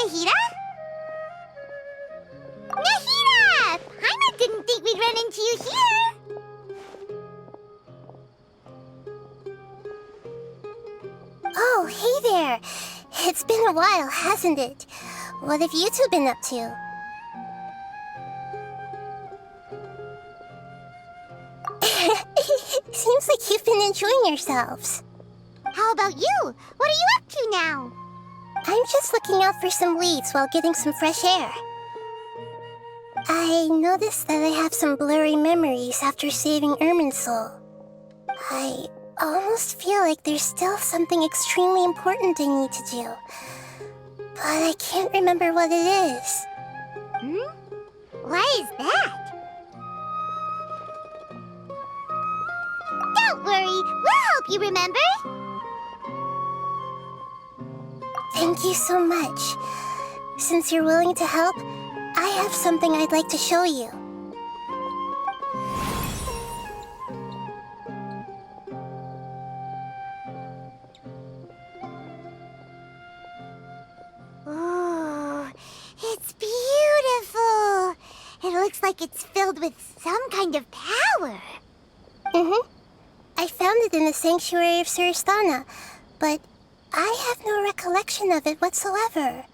Nahida? Nahida! Paimon didn't think we'd run into you here. Oh, hey there. It's been a while, hasn't it? What have you two been up to? Seems like you've been enjoying yourselves. How about you? What are you up to now? I'm just looking out for some leads while getting some fresh air. I noticed that I have some blurry memories after saving Irminsul. I almost feel like there's still something extremely important I need to do. But I can't remember what it is. Why is that? Don't worry, we'll help you remember. Thank you so much. Since you're willing to help, I have something I'd like to show you. Oh, it's beautiful. It looks like it's filled with some kind of power. I found it in the sanctuary of Suristana, but I have no recollection of it whatsoever.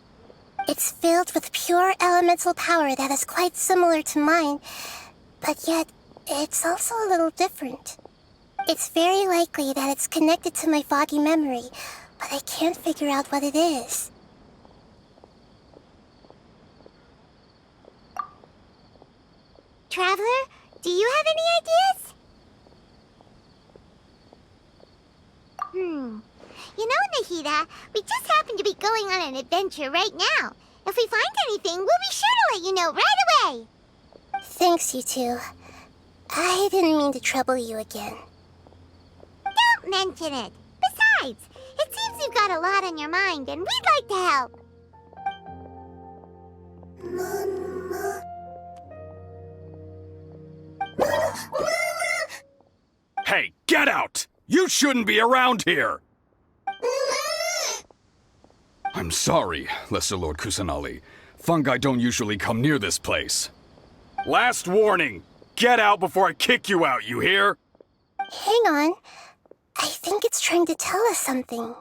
It's filled with pure elemental power that is quite similar to mine, but yet it's also a little different. It's very likely that it's connected to my foggy memory, but I can't figure out what it is. Traveler, do you have any ideas? You know, Nahida, we just happen to be going on an adventure right now. If we find anything, we'll be sure to let you know right away. Thanks, you two. I didn't mean to trouble you again. Don't mention it. Besides, it seems you've got a lot on your mind, and we'd like to help. Hey, get out! You shouldn't be around here! I'm sorry, Lesser Lord Kusanali. Fungi don't usually come near this place. Last warning! Get out before I kick you out, you hear? Hang on. I think it's trying to tell us something.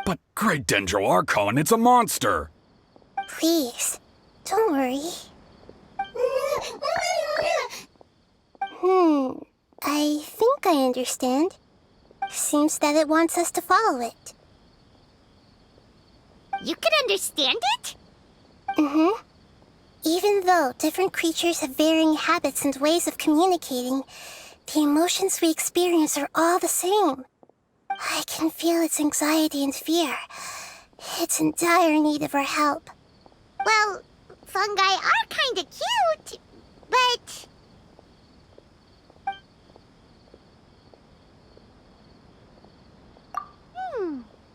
But Great Dendro Archon, it's a monster! Please, don't worry. I think I understand. Seems that it wants us to follow it. You can understand it? Even though different creatures have varying habits and ways of communicating, the emotions we experience are all the same. I can feel its anxiety and fear. It's in dire need of our help. Well, fungi are kinda cute, but...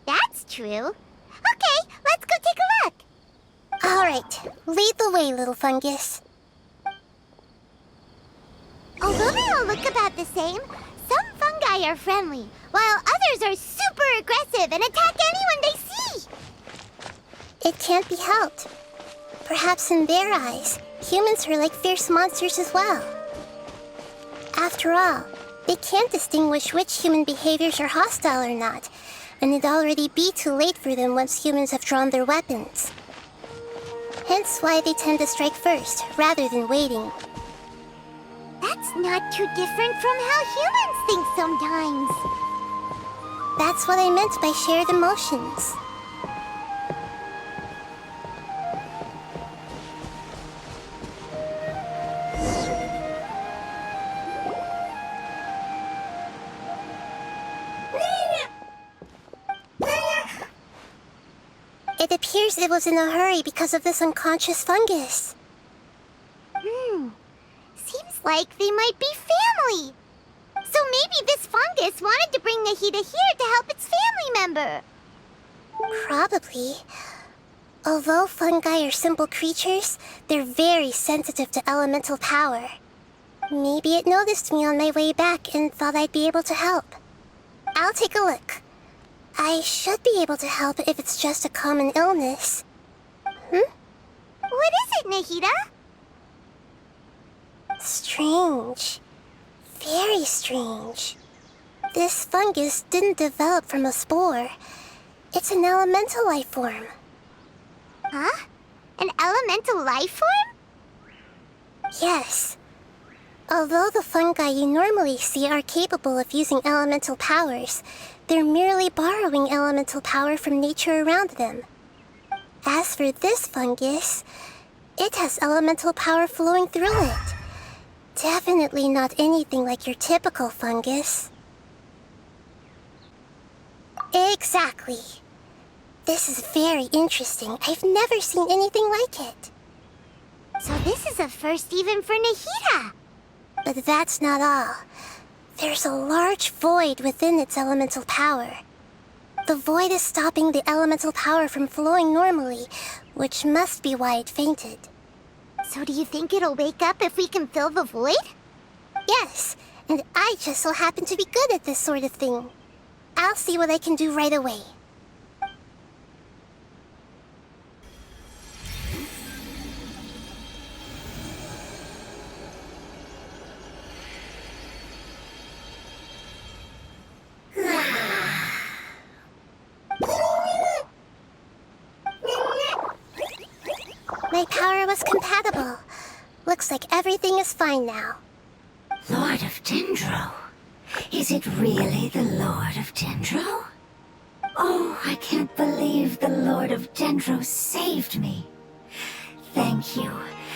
that's true. Okay, let's go take a look. All right, lead the way, little fungus. Although they all look about the same, some fungi are friendly, while others are super aggressive and attack anyone they see. It can't be helped. Perhaps in their eyes, humans are like fierce monsters as well. After all, they can't distinguish which human behaviors are hostile or not, and it'd already be too late for them once humans have drawn their weapons. Hence why they tend to strike first, rather than waiting. That's not too different from how humans think sometimes. That's what I meant by shared emotions. It appears it was in a hurry because of this unconscious fungus. Seems like they might be family. So maybe this fungus wanted to bring Nahida here to help its family member. Probably. Although fungi are simple creatures, they're very sensitive to elemental power. Maybe it noticed me on my way back and thought I'd be able to help. I'll take a look. I should be able to help if it's just a common illness. What is it, Nahida? Strange. Very strange. This fungus didn't develop from a spore. It's an elemental life form. Huh? An elemental life form? Yes. Although the fungi you normally see are capable of using elemental powers, they're merely borrowing elemental power from nature around them. As for this fungus, it has elemental power flowing through it. Definitely not anything like your typical fungus. Exactly. This is very interesting. I've never seen anything like it. So this is a first even for Nahida. But that's not all. There's a large void within its elemental power. The void is stopping the elemental power from flowing normally, which must be why it fainted. So do you think it'll wake up if we can fill the void? Yes, and I just so happen to be good at this sort of thing. I'll see what I can do right away. My power was compatible. Looks like everything is fine now. Lord of Dendro? Is it really the Lord of Dendro? Oh, I can't believe the Lord of Dendro saved me. Thank you,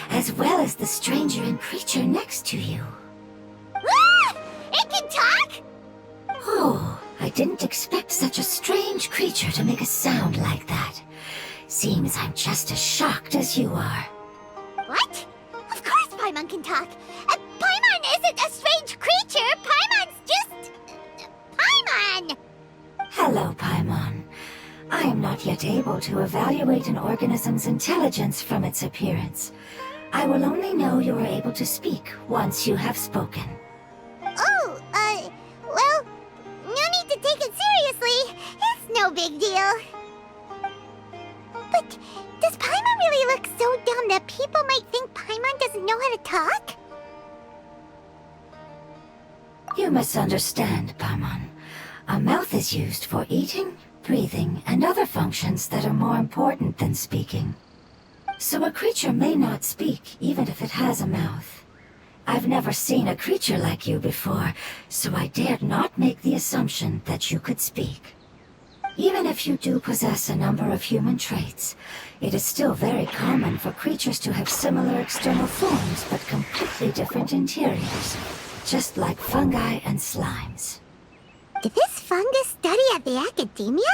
as well as the stranger and creature next to you. Ah! It can talk? Oh, I didn't expect such a strange creature to make a sound like that. Seems I'm just as shocked as you are. What? Of course Paimon can talk. Paimon isn't a strange creature. Paimon's just... Paimon! Hello, Paimon. I am not yet able to evaluate an organism's intelligence from its appearance. I will only know you are able to speak once you have spoken. Oh, well, no need to take it seriously. It's no big deal. But does Paimon really look so dumb that people might think Paimon doesn't know how to talk? You misunderstand, Paimon. A mouth is used for eating, breathing, and other functions that are more important than speaking. So a creature may not speak even if it has a mouth. I've never seen a creature like you before, so I dared not make the assumption that you could speak. Even if you do possess a number of human traits, it is still very common for creatures to have similar external forms but completely different interiors, just like fungi and slimes. Did this fungus study at the academia?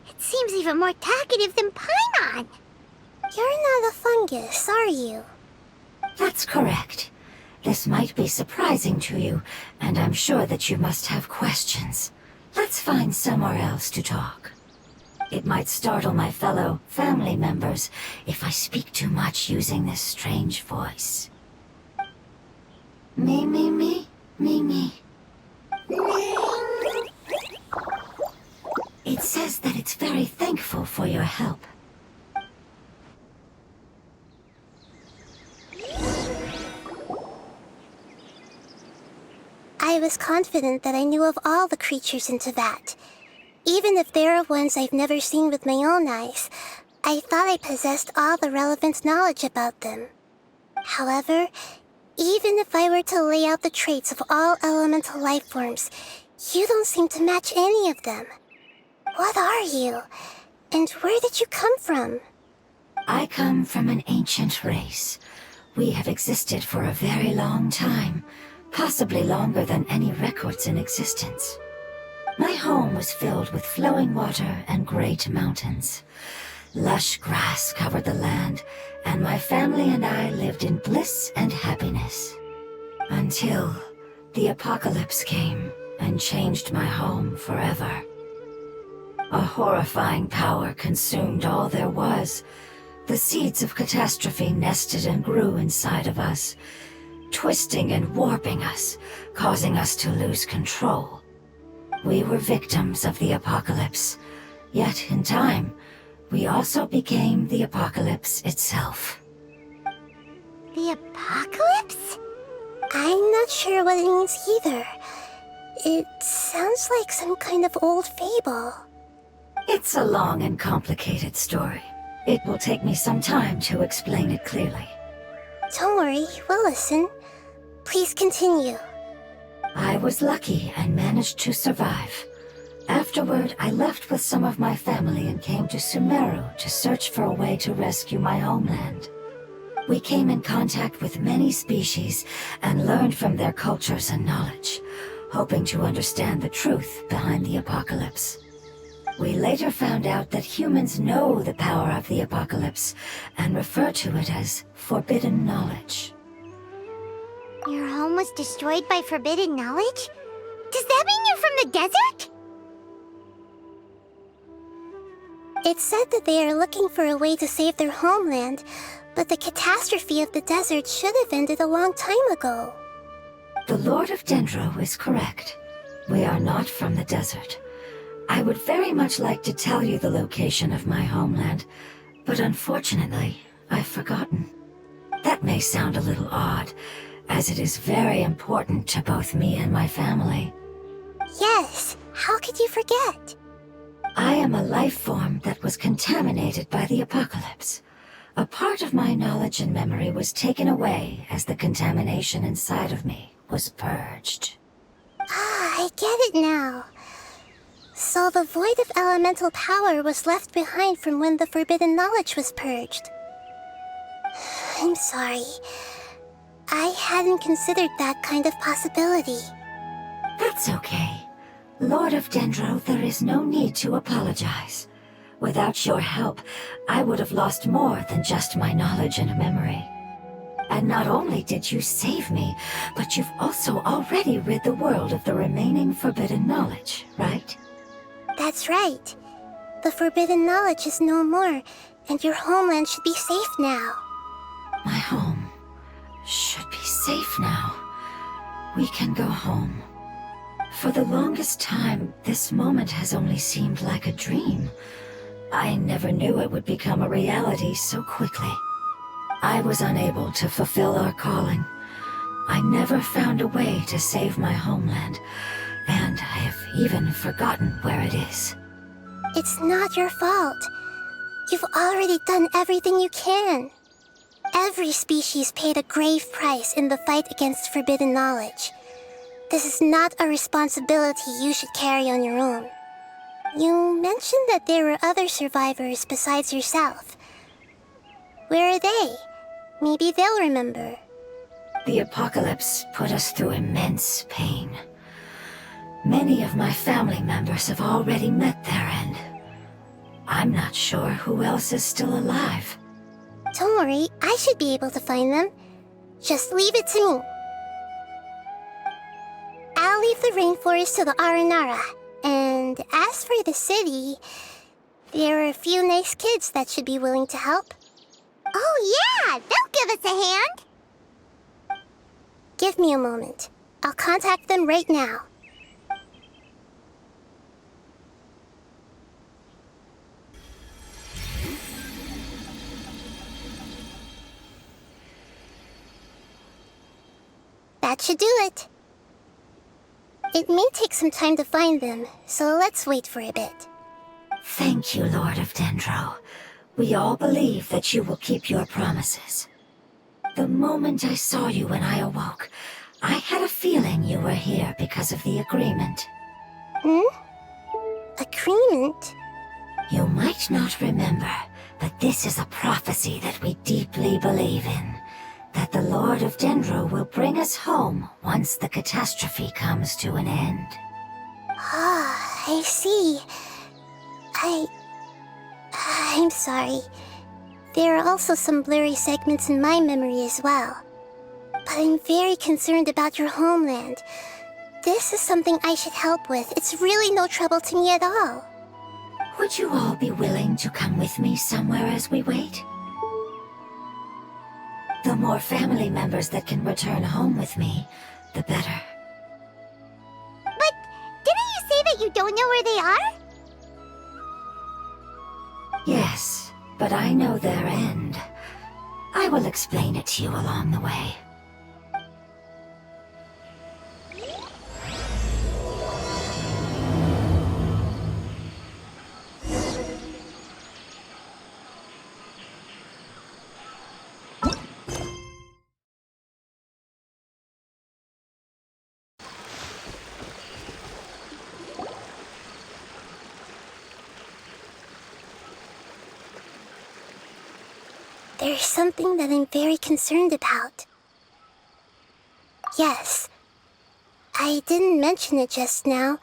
It seems even more talkative than Paimon. You're not a fungus, are you? That's correct. This might be surprising to you, and I'm sure that you must have questions. Let's find somewhere else to talk. It might startle my fellow family members if I speak too much using this strange voice. Me, me, me, me, me. It says that it's very thankful for your help. I was confident that I knew of all the creatures in Teyvat. Even if there are ones I've never seen with my own eyes, I thought I possessed all the relevant knowledge about them. However, even if I were to lay out the traits of all elemental life forms, you don't seem to match any of them. What are you? And where did you come from? I come from an ancient race. We have existed for a very long time, possibly longer than any records in existence. My home was filled with flowing water and great mountains. Lush grass covered the land, and my family and I lived in bliss and happiness. Until the apocalypse came and changed my home forever. A horrifying power consumed all there was. The seeds of catastrophe nested and grew inside of us, twisting and warping us, causing us to lose control. We were victims of the apocalypse, yet in time, we also became the apocalypse itself. The apocalypse? I'm not sure what it means either. It sounds like some kind of old fable. It's a long and complicated story. It will take me some time to explain it clearly. Don't worry, we'll listen. Please continue. I was lucky and managed to survive. Afterward, I left with some of my family and came to Sumeru to search for a way to rescue my homeland. We came in contact with many species and learned from their cultures and knowledge, hoping to understand the truth behind the apocalypse. We later found out that humans know the power of the apocalypse and refer to it as forbidden knowledge. Your home was destroyed by forbidden knowledge? Does that mean you're from the desert? It's said that they are looking for a way to save their homeland, but the catastrophe of the desert should have ended a long time ago. The Lord of Dendro is correct. We are not from the desert. I would very much like to tell you the location of my homeland, but unfortunately, I've forgotten. That may sound a little odd, as it is very important to both me and my family. Yes, how could you forget? I am a life form that was contaminated by the apocalypse. A part of my knowledge and memory was taken away as the contamination inside of me was purged. Ah, I get it now. So the void of elemental power was left behind from when the forbidden knowledge was purged. I'm sorry. I hadn't considered that kind of possibility. That's okay. Lord of Dendro, there is no need to apologize. Without your help, I would have lost more than just my knowledge and memory. And not only did you save me, but you've also already rid the world of the remaining forbidden knowledge, right? That's right. The forbidden knowledge is no more, and your homeland should be safe now. My home should be safe now. We can go home. For the longest time, this moment has only seemed like a dream. I never knew it would become a reality so quickly. I was unable to fulfill our calling. I never found a way to save my homeland, and I have even forgotten where it is. It's not your fault. You've already done everything you can. Every species paid a grave price in the fight against forbidden knowledge. This is not a responsibility you should carry on your own. You mentioned that there were other survivors besides yourself. Where are they? Maybe they'll remember. The apocalypse put us through immense pain. Many of my family members have already met their end. I'm not sure who else is still alive. Don't worry, I should be able to find them. Just leave it to me. I'll leave the rainforest to the Aranara. And as for the city, there are a few nice kids that should be willing to help. Oh yeah, they'll give us a hand. Give me a moment. I'll contact them right now. That should do it. It may take some time to find them, so let's wait for a bit. Thank you, Lord of Dendro. We all believe that you will keep your promises. The moment I saw you when I awoke, I had a feeling you were here because of the agreement. Agreement? You might not remember, but this is a prophecy that we deeply believe in. That the Lord of Dendro will bring us home once the catastrophe comes to an end. Ah, I see. I'm sorry. There are also some blurry segments in my memory as well. But I'm very concerned about your homeland. This is something I should help with. It's really no trouble to me at all. Would you all be willing to come with me somewhere as we wait? The more family members that can return home with me, the better. But didn't you say that you don't know where they are? Yes, but I know their end. I will explain it to you along the way. There's something that I'm very concerned about. Yes, I didn't mention it just now,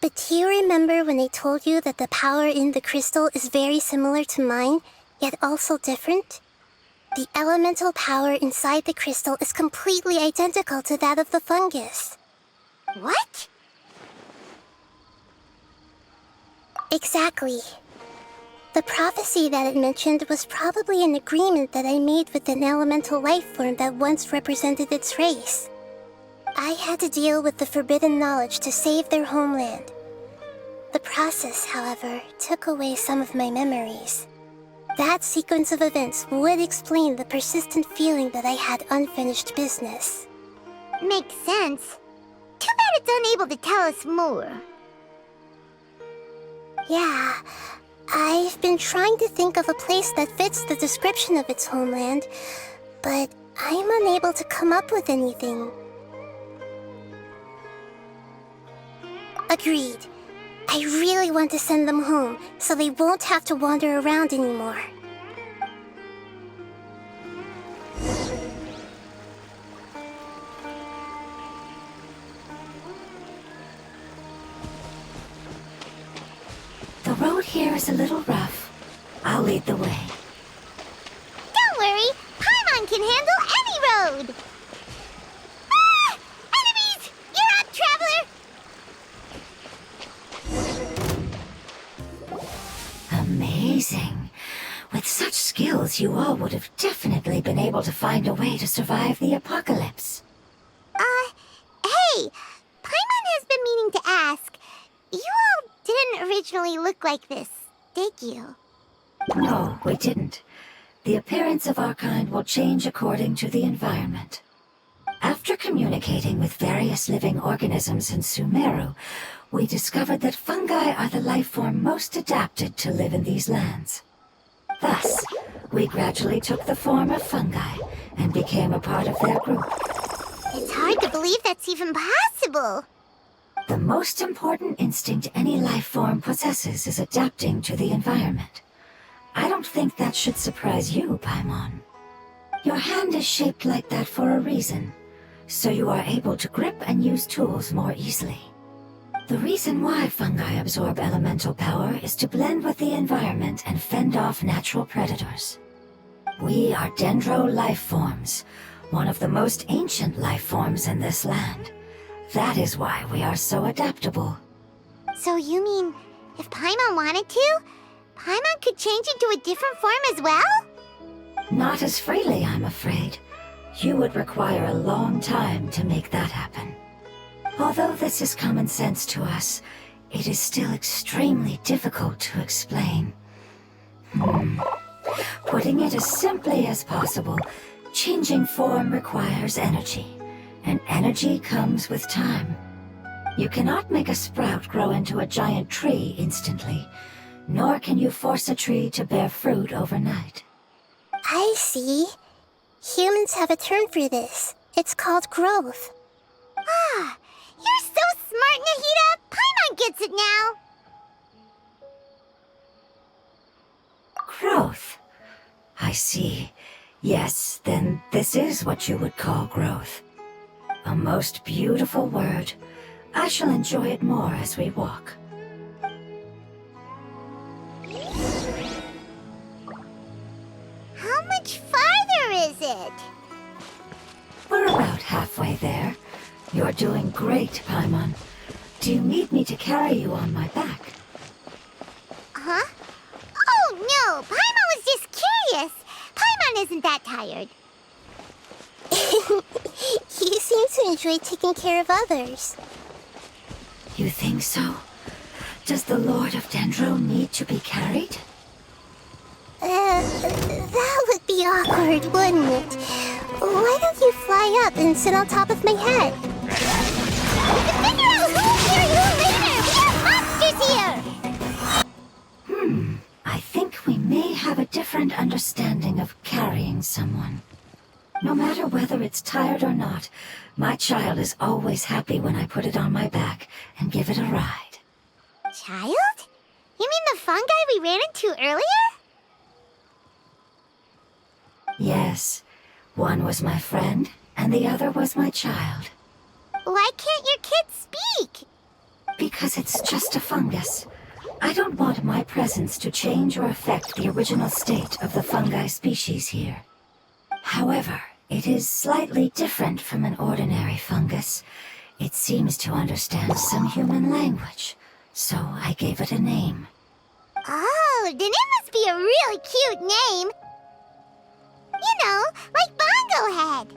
but do you remember when I told you that the power in the crystal is very similar to mine, yet also different? The elemental power inside the crystal is completely identical to that of the fungus. What? Exactly. The prophecy that it mentioned was probably an agreement that I made with an elemental life form that once represented its race. I had to deal with the forbidden knowledge to save their homeland. The process, however, took away some of my memories. That sequence of events would explain the persistent feeling that I had unfinished business. Makes sense. Too bad it's unable to tell us more. Yeah, I've been trying to think of a place that fits the description of its homeland, but I'm unable to come up with anything. Agreed. I really want to send them home, so they won't have to wander around anymore. The road here is a little rough. I'll lead the way. Don't worry, Paimon can handle any road! Ah! Enemies! You're up, traveler! Amazing. With such skills, you all would have definitely been able to find a way to survive the apocalypse. Hey! Paimon has been meaning to ask. You all didn't originally look like this, did you? No, we didn't. The appearance of our kind will change according to the environment. After communicating with various living organisms in Sumeru, we discovered that fungi are the life form most adapted to live in these lands. Thus, we gradually took the form of fungi and became a part of their group. It's hard to believe that's even possible. The most important instinct any life form possesses is adapting to the environment. I don't think that should surprise you, Paimon. Your hand is shaped like that for a reason, so you are able to grip and use tools more easily. The reason why fungi absorb elemental power is to blend with the environment and fend off natural predators. We are dendro life forms, one of the most ancient life forms in this land. That is why we are so adaptable. So you mean, if Paimon wanted to, Paimon could change into a different form as well? Not as freely, I'm afraid. You would require a long time to make that happen. Although this is common sense to us, it is still extremely difficult to explain. Putting it as simply as possible, changing form requires energy, and energy comes with time. You cannot make a sprout grow into a giant tree instantly, nor can you force a tree to bear fruit overnight. I see. Humans have a term for this. It's called growth. Ah, you're so smart, Nahida! Paimon gets it now! Growth. I see. Yes, then this is what you would call growth. A most beautiful word. I shall enjoy it more as we walk. How much farther is it? We're about halfway there. You're doing great, Paimon. Do you need me to carry you on my back? Huh? Oh, no! Paimon was just curious! Paimon isn't that tired. You seem to enjoy taking care of others. You think so? Does the Lord of Dendro need to be carried? That would be awkward, wouldn't it? Why don't you fly up and sit on top of my head? We can figure out who's here who later! We have monsters here! I think we may have a different understanding of carrying someone. No matter whether it's tired or not, my child is always happy when I put it on my back and give it a ride. Child? You mean the fungi we ran into earlier? Yes, one was my friend, and the other was my child. Why can't your kid speak? Because it's just a fungus. I don't want my presence to change or affect the original state of the fungi species here. However, it is slightly different from an ordinary fungus. It seems to understand some human language, so I gave it a name. Oh, then it must be a really cute name. You know, like Bongo Head.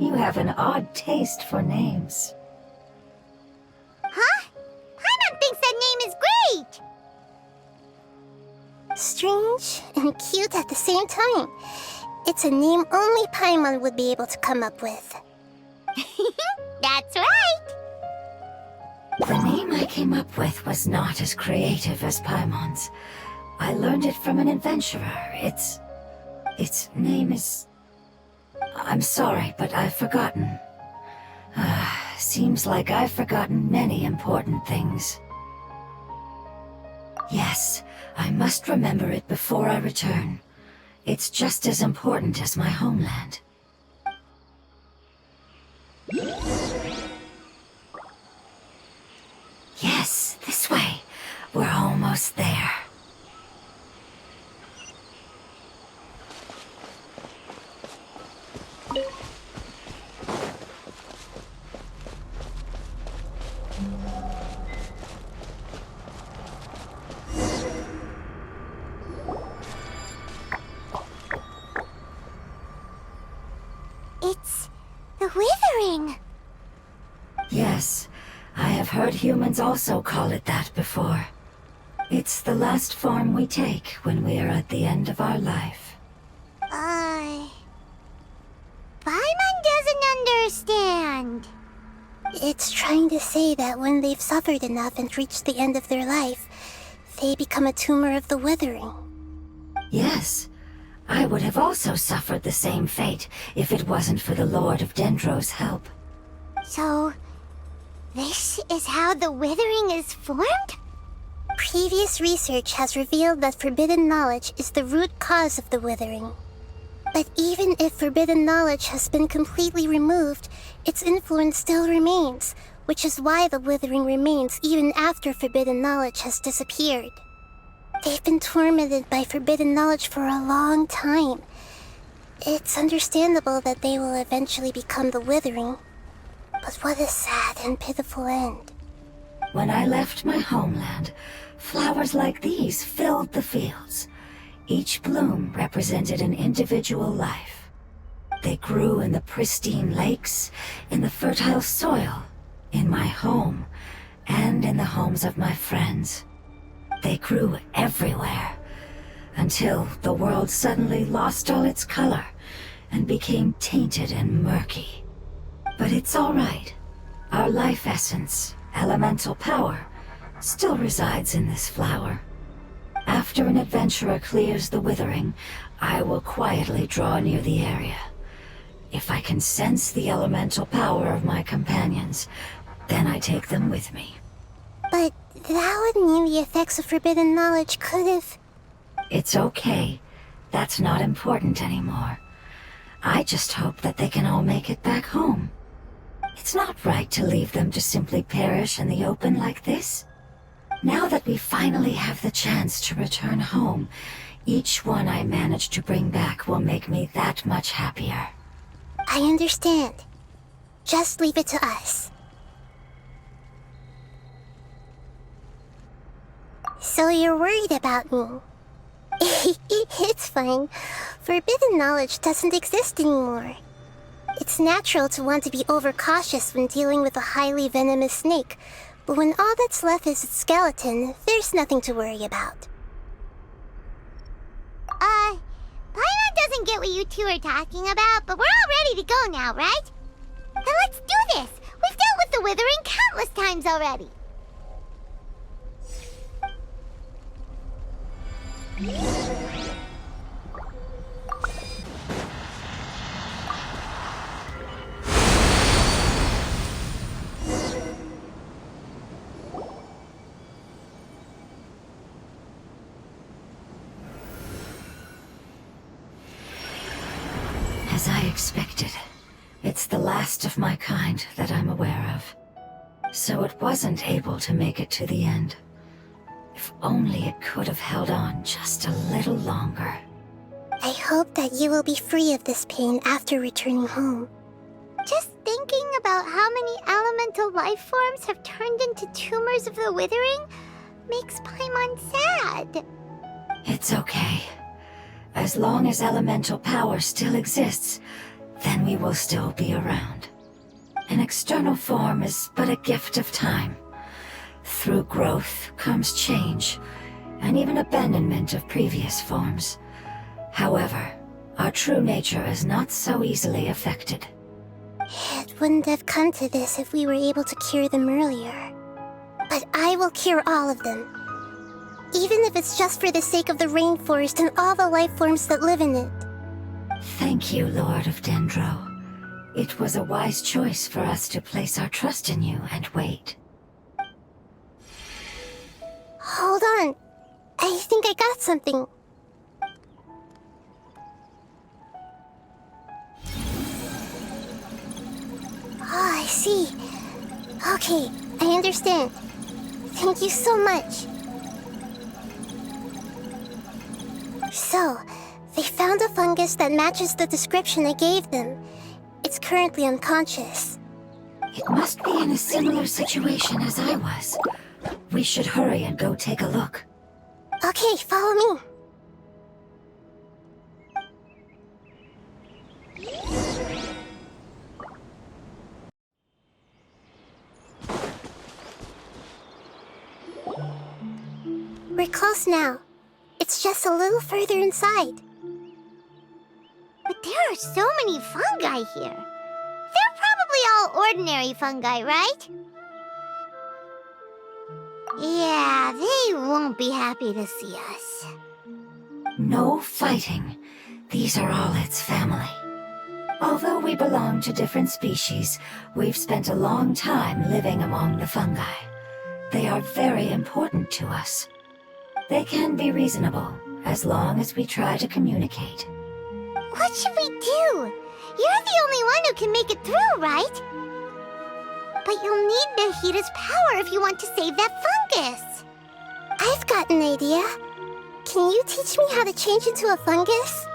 You have an odd taste for names. Huh? Paimon thinks that name is great. Strange and cute at the same time. It's a name only Paimon would be able to come up with. That's right. The name I came up with was not as creative as Paimon's. I learned it from an adventurer. Its name is... I'm sorry, but I've forgotten. Seems like I've forgotten many important things. Yes, I must remember it before I return. It's just as important as my homeland. Yes, this way. We're almost there. It's the withering. Yes, I have heard humans also call it that before. It's the last form we take when we are at the end of our life. Paimon doesn't understand. It's trying to say that when they've suffered enough and reached the end of their life, they become a tumor of the withering. Yes, I would have also suffered the same fate if it wasn't for the Lord of Dendro's help. So, this is how the withering is formed? Previous research has revealed that forbidden knowledge is the root cause of the withering. But even if forbidden knowledge has been completely removed, its influence still remains, which is why the withering remains even after forbidden knowledge has disappeared. They've been tormented by forbidden knowledge for a long time. It's understandable that they will eventually become the withering. But what a sad and pitiful end. When I left my homeland, flowers like these filled the fields. Each bloom represented an individual life. They grew in the pristine lakes, in the fertile soil, in my home, and in the homes of my friends. They grew everywhere, until the world suddenly lost all its color and became tainted and murky. But it's all right. Our life essence, elemental power, still resides in this flower. After an adventurer clears the withering, I will quietly draw near the area. If I can sense the elemental power of my companions, then I take them with me. But that would mean the effects of forbidden knowledge could have... It's okay. That's not important anymore. I just hope that they can all make it back home. It's not right to leave them to simply perish in the open like this. Now that we finally have the chance to return home, each one I manage to bring back will make me that much happier. I understand. Just leave it to us. So you're worried about me? It's fine. Forbidden knowledge doesn't exist anymore. It's natural to want to be overcautious when dealing with a highly venomous snake, but when all that's left is its skeleton, there's nothing to worry about. even get what you two are talking about, but we're all ready to go now, right? Then let's do this! We've dealt with the Withering countless times already! As I expected, it's the last of my kind that I'm aware of. So it wasn't able to make it to the end. If only it could have held on just a little longer. I hope that you will be free of this pain after returning home. Just thinking about how many elemental life forms have turned into tumors of the Withering makes Paimon sad. It's okay. As long as elemental power still exists, then we will still be around. An external form is but a gift of time. Through growth comes change, and even abandonment of previous forms. However, our true nature is not so easily affected. It wouldn't have come to this if we were able to cure them earlier. But I will cure all of them. Even if it's just for the sake of the rainforest and all the life forms that live in it. Thank you, Lord of Dendro. It was a wise choice for us to place our trust in you and wait. Hold on. I think I got something. Oh, I see. Okay, I understand. Thank you so much. So, they found a fungus that matches the description I gave them. It's currently unconscious. It must be in a similar situation as I was. We should hurry and go take a look. Okay, follow me. We're close now. It's just a little further inside. But there are so many fungi here. They're probably all ordinary fungi, right? Yeah, they won't be happy to see us. No fighting. These are all its family. Although we belong to different species, we've spent a long time living among the fungi. They are very important to us. They can be reasonable, as long as we try to communicate. What should we do? You're the only one who can make it through, right? But you'll need Nahida's power if you want to save that fungus. I've got an idea. Can you teach me how to change into a fungus?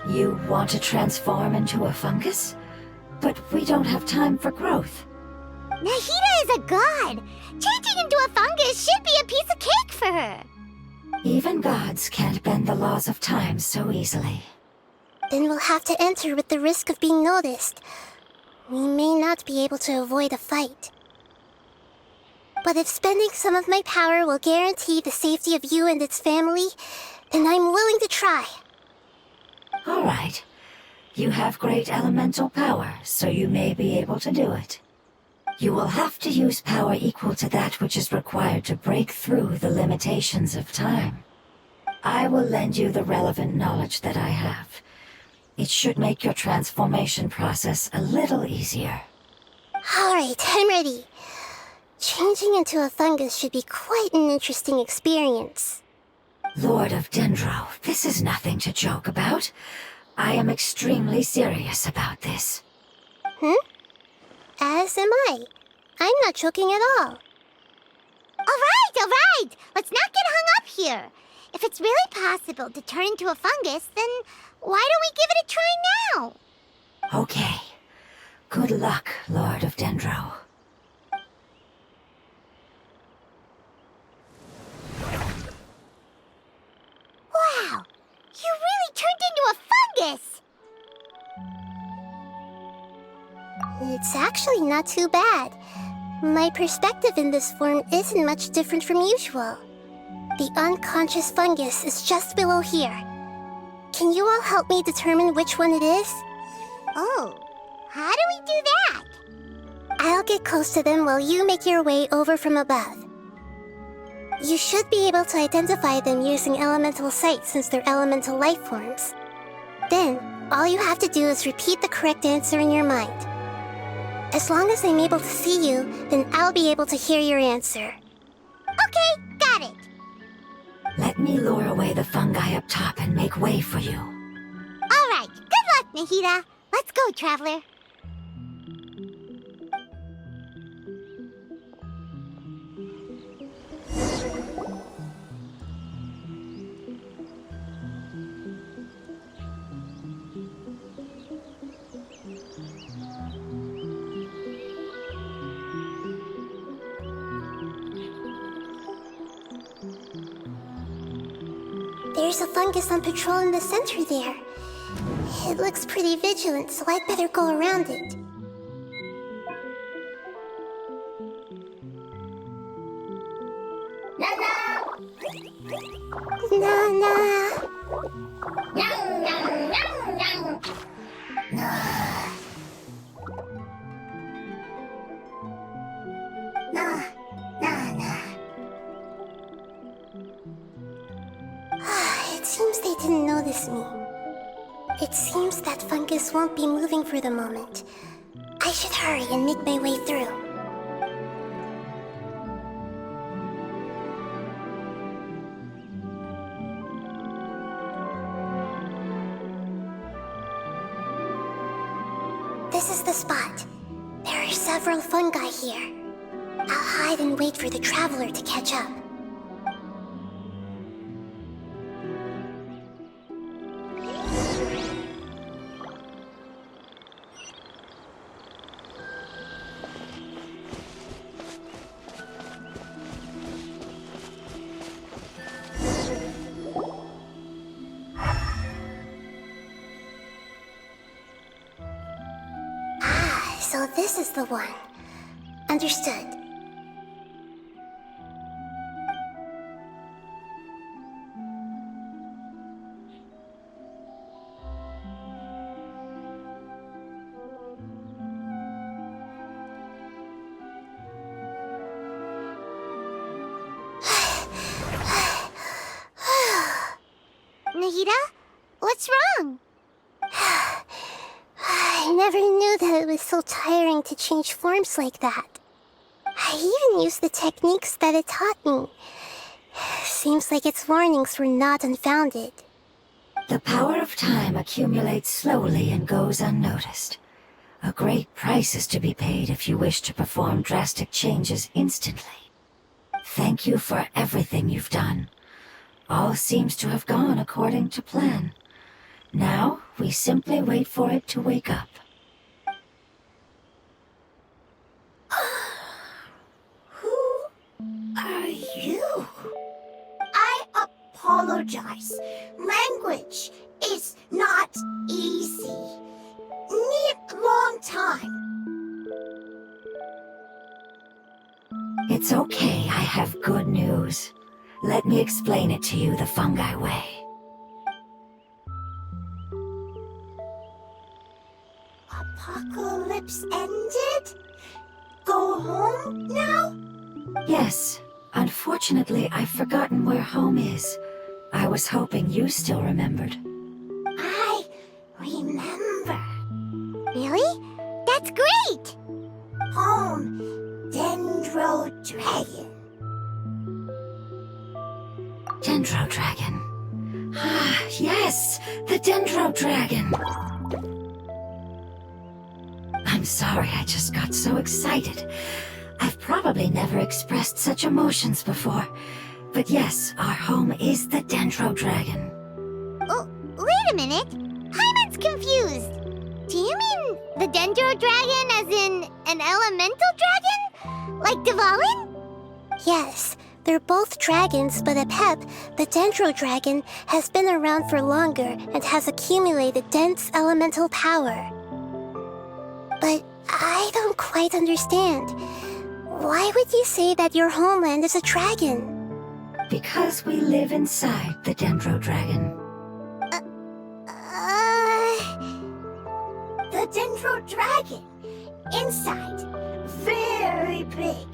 You want to transform into a fungus? But we don't have time for growth. Nahida is a god. Changing into a fungus should be a piece of cake for her. Even gods can't bend the laws of time so easily. Then we'll have to enter with the risk of being noticed. We may not be able to avoid a fight. But if spending some of my power will guarantee the safety of you and its family, then I'm willing to try. All right. You have great elemental power, so you may be able to do it. You will have to use power equal to that which is required to break through the limitations of time. I will lend you the relevant knowledge that I have. It should make your transformation process a little easier. All right, I'm ready. Changing into a fungus should be quite an interesting experience. Lord of Dendro, this is nothing to joke about. I am extremely serious about this. As am I. I'm not joking at all. All right. Let's not get hung up here. If it's really possible to turn into a fungus, then why don't we give it a try now? Okay. Good luck, Lord of Dendro. Wow! You really turned into a fungus! It's actually not too bad. My perspective in this form isn't much different from usual. The unconscious fungus is just below here. Can you all help me determine which one it is? Oh, how do we do that? I'll get close to them while you make your way over from above. You should be able to identify them using elemental sight since they're elemental life forms. Then, all you have to do is repeat the correct answer in your mind. As long as I'm able to see you, then I'll be able to hear your answer. Okay, got it. Let me lure away the fungi up top and make way for you. All right, good luck, Nahida. Let's go, Traveler. There's a fungus on patrol in the center there. It looks pretty vigilant, so I'd better go around it. Nana! It seems they didn't notice me. It seems that fungus won't be moving for the moment. I should hurry and make my way through. This is the spot. There are several fungi here. I'll hide and wait for the traveler to catch up. So this is the one. Understood. Nahida, what's wrong? I never knew that it was so tiring to change forms like that. I even used the techniques that it taught me. Seems like its warnings were not unfounded. The power of time accumulates slowly and goes unnoticed. A great price is to be paid if you wish to perform drastic changes instantly. Thank you for everything you've done. All seems to have gone according to plan. Now, we simply wait for it to wake up. Who are you? I apologize. Language is not easy. Need long time. It's okay, I have good news. Let me explain it to you the fungi way. Apocalypse ended? Go home now? Yes, unfortunately I've forgotten where home is. I was hoping you still remembered. I remember. Really? That's great! Home, Dendro Dragon. Dendro Dragon. Ah, yes, the Dendro Dragon. I'm sorry, I just got so excited. I've probably never expressed such emotions before. But yes, our home is the Dendro Dragon. Oh, wait a minute. Paimon's confused. Do you mean the Dendro Dragon as in an elemental dragon? Like Dvalin? Yes, they're both dragons, but at Pep, the Dendro Dragon has been around for longer and has accumulated dense elemental power. But I don't quite understand. Why would you say that your homeland is a dragon? Because we live inside the Dendro Dragon. The Dendro Dragon. Inside. Very big.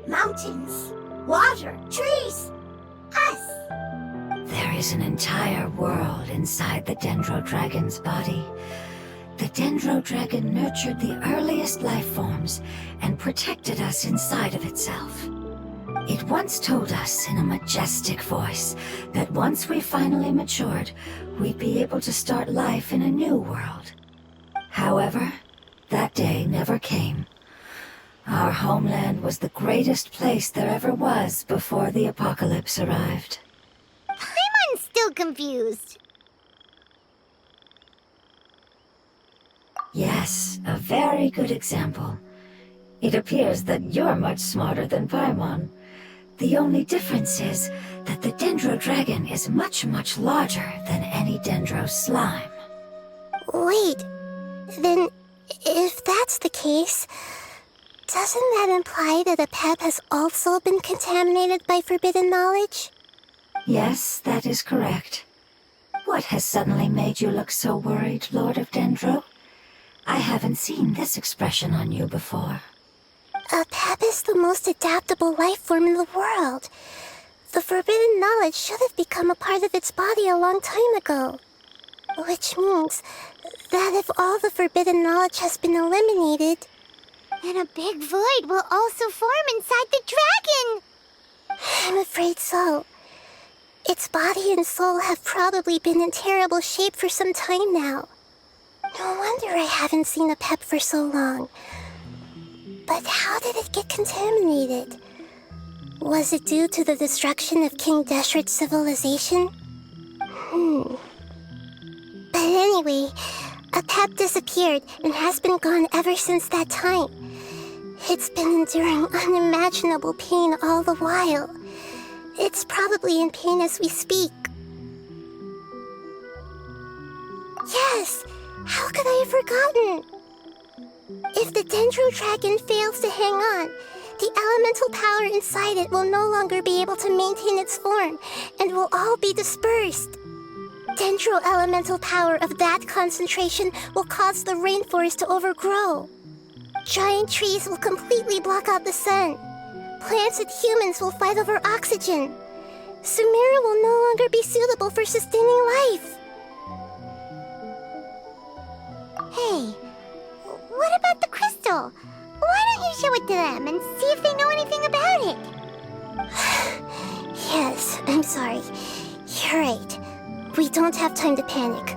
Mountains, water, trees. Us. There is an entire world inside the Dendro Dragon's body. The Dendro Dragon nurtured the earliest life forms and protected us inside of itself. It once told us in a majestic voice that once we finally matured, we'd be able to start life in a new world. However, that day never came. Our homeland was the greatest place there ever was before the apocalypse arrived. I'm still confused. Yes, a very good example. It appears that you're much smarter than Paimon. The only difference is that the Dendro Dragon is much, much larger than any Dendro slime. Wait, then if that's the case, doesn't that imply that a pet has also been contaminated by forbidden knowledge? Yes, that is correct. What has suddenly made you look so worried, Lord of Dendro? I haven't seen this expression on you before. A pep is the most adaptable life form in the world. The forbidden knowledge should have become a part of its body a long time ago. Which means that if all the forbidden knowledge has been eliminated, then a big void will also form inside the dragon! I'm afraid so. Its body and soul have probably been in terrible shape for some time now. No wonder I haven't seen a pep for so long. But how did it get contaminated? Was it due to the destruction of King Deshret's civilization? But anyway, a pep disappeared and has been gone ever since that time. It's been enduring unimaginable pain all the while. It's probably in pain as we speak. Yes! How could I have forgotten? If the Dendro Dragon fails to hang on, the elemental power inside it will no longer be able to maintain its form and will all be dispersed. Dendro elemental power of that concentration will cause the rainforest to overgrow. Giant trees will completely block out the sun. Plants and humans will fight over oxygen. Sumeru will no longer be suitable for sustaining life. Hey, what about the crystal? Why don't you show it to them and see if they know anything about it? Yes, I'm sorry. You're right. We don't have time to panic.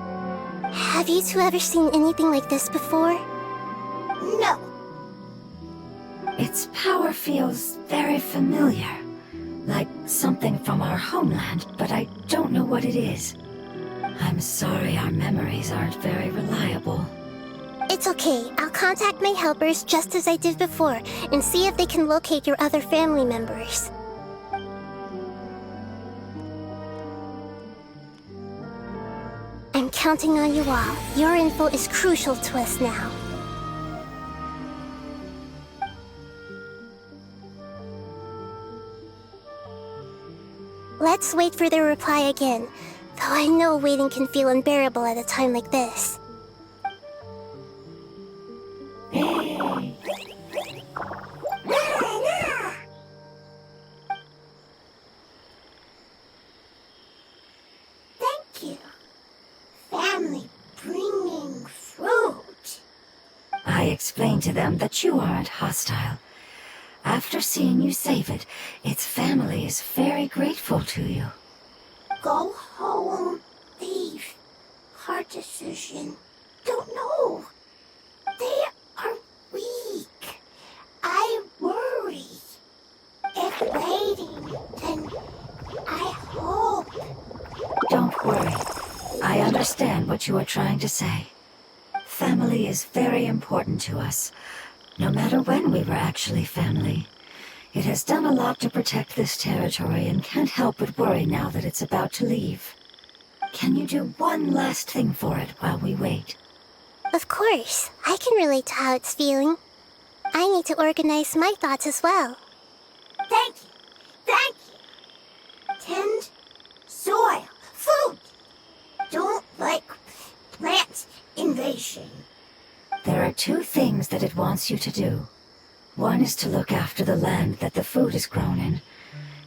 Have you two ever seen anything like this before? No. Its power feels very familiar, like something from our homeland, but I don't know what it is. I'm sorry our memories aren't very reliable. It's okay. I'll contact my helpers just as I did before and see if they can locate your other family members. I'm counting on you all. Your info is crucial to us now. Let's wait for their reply again, though I know waiting can feel unbearable at a time like this. Thank you. Family bringing fruit. I explained to them that you aren't hostile. After seeing you save it, its family is very grateful to you. Go home. Leave. Hard decision. Don't know. They are weak. I worry. If waiting, then I hope. Don't worry. I understand what you are trying to say. Family is very important to us, no matter when we were actually family. It has done a lot to protect this territory and can't help but worry now that it's about to leave. Can you do one last thing for it while we wait? Of course, I can relate to how it's feeling. I need to organize my thoughts as well. Thank you. Thank you. translation. There are two things that it wants you to do. One is to look after the land that the food is grown in,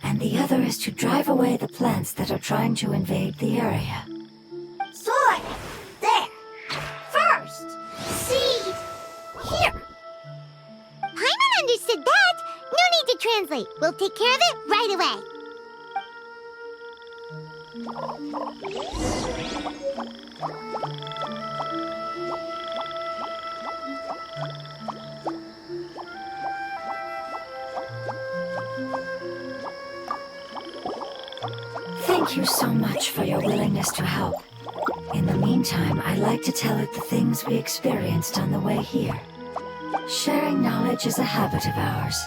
and the other is to drive away the plants that are trying to invade the area. Soil! There! First! Seed! Here! Paimon understood that. No need to translate. We'll take care of it right away. Thank you so much for your willingness to help. In the meantime, I'd like to tell it the things we experienced on the way here. Sharing knowledge is a habit of ours.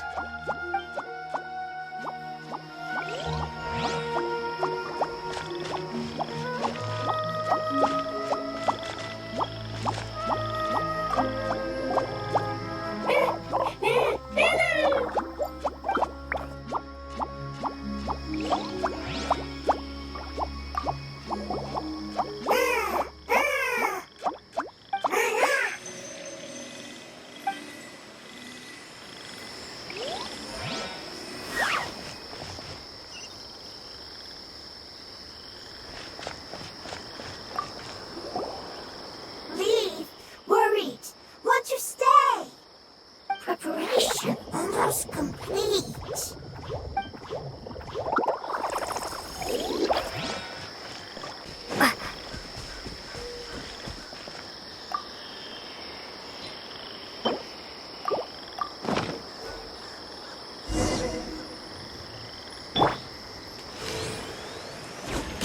Leave! Worried! Want to stay! Preparation almost complete.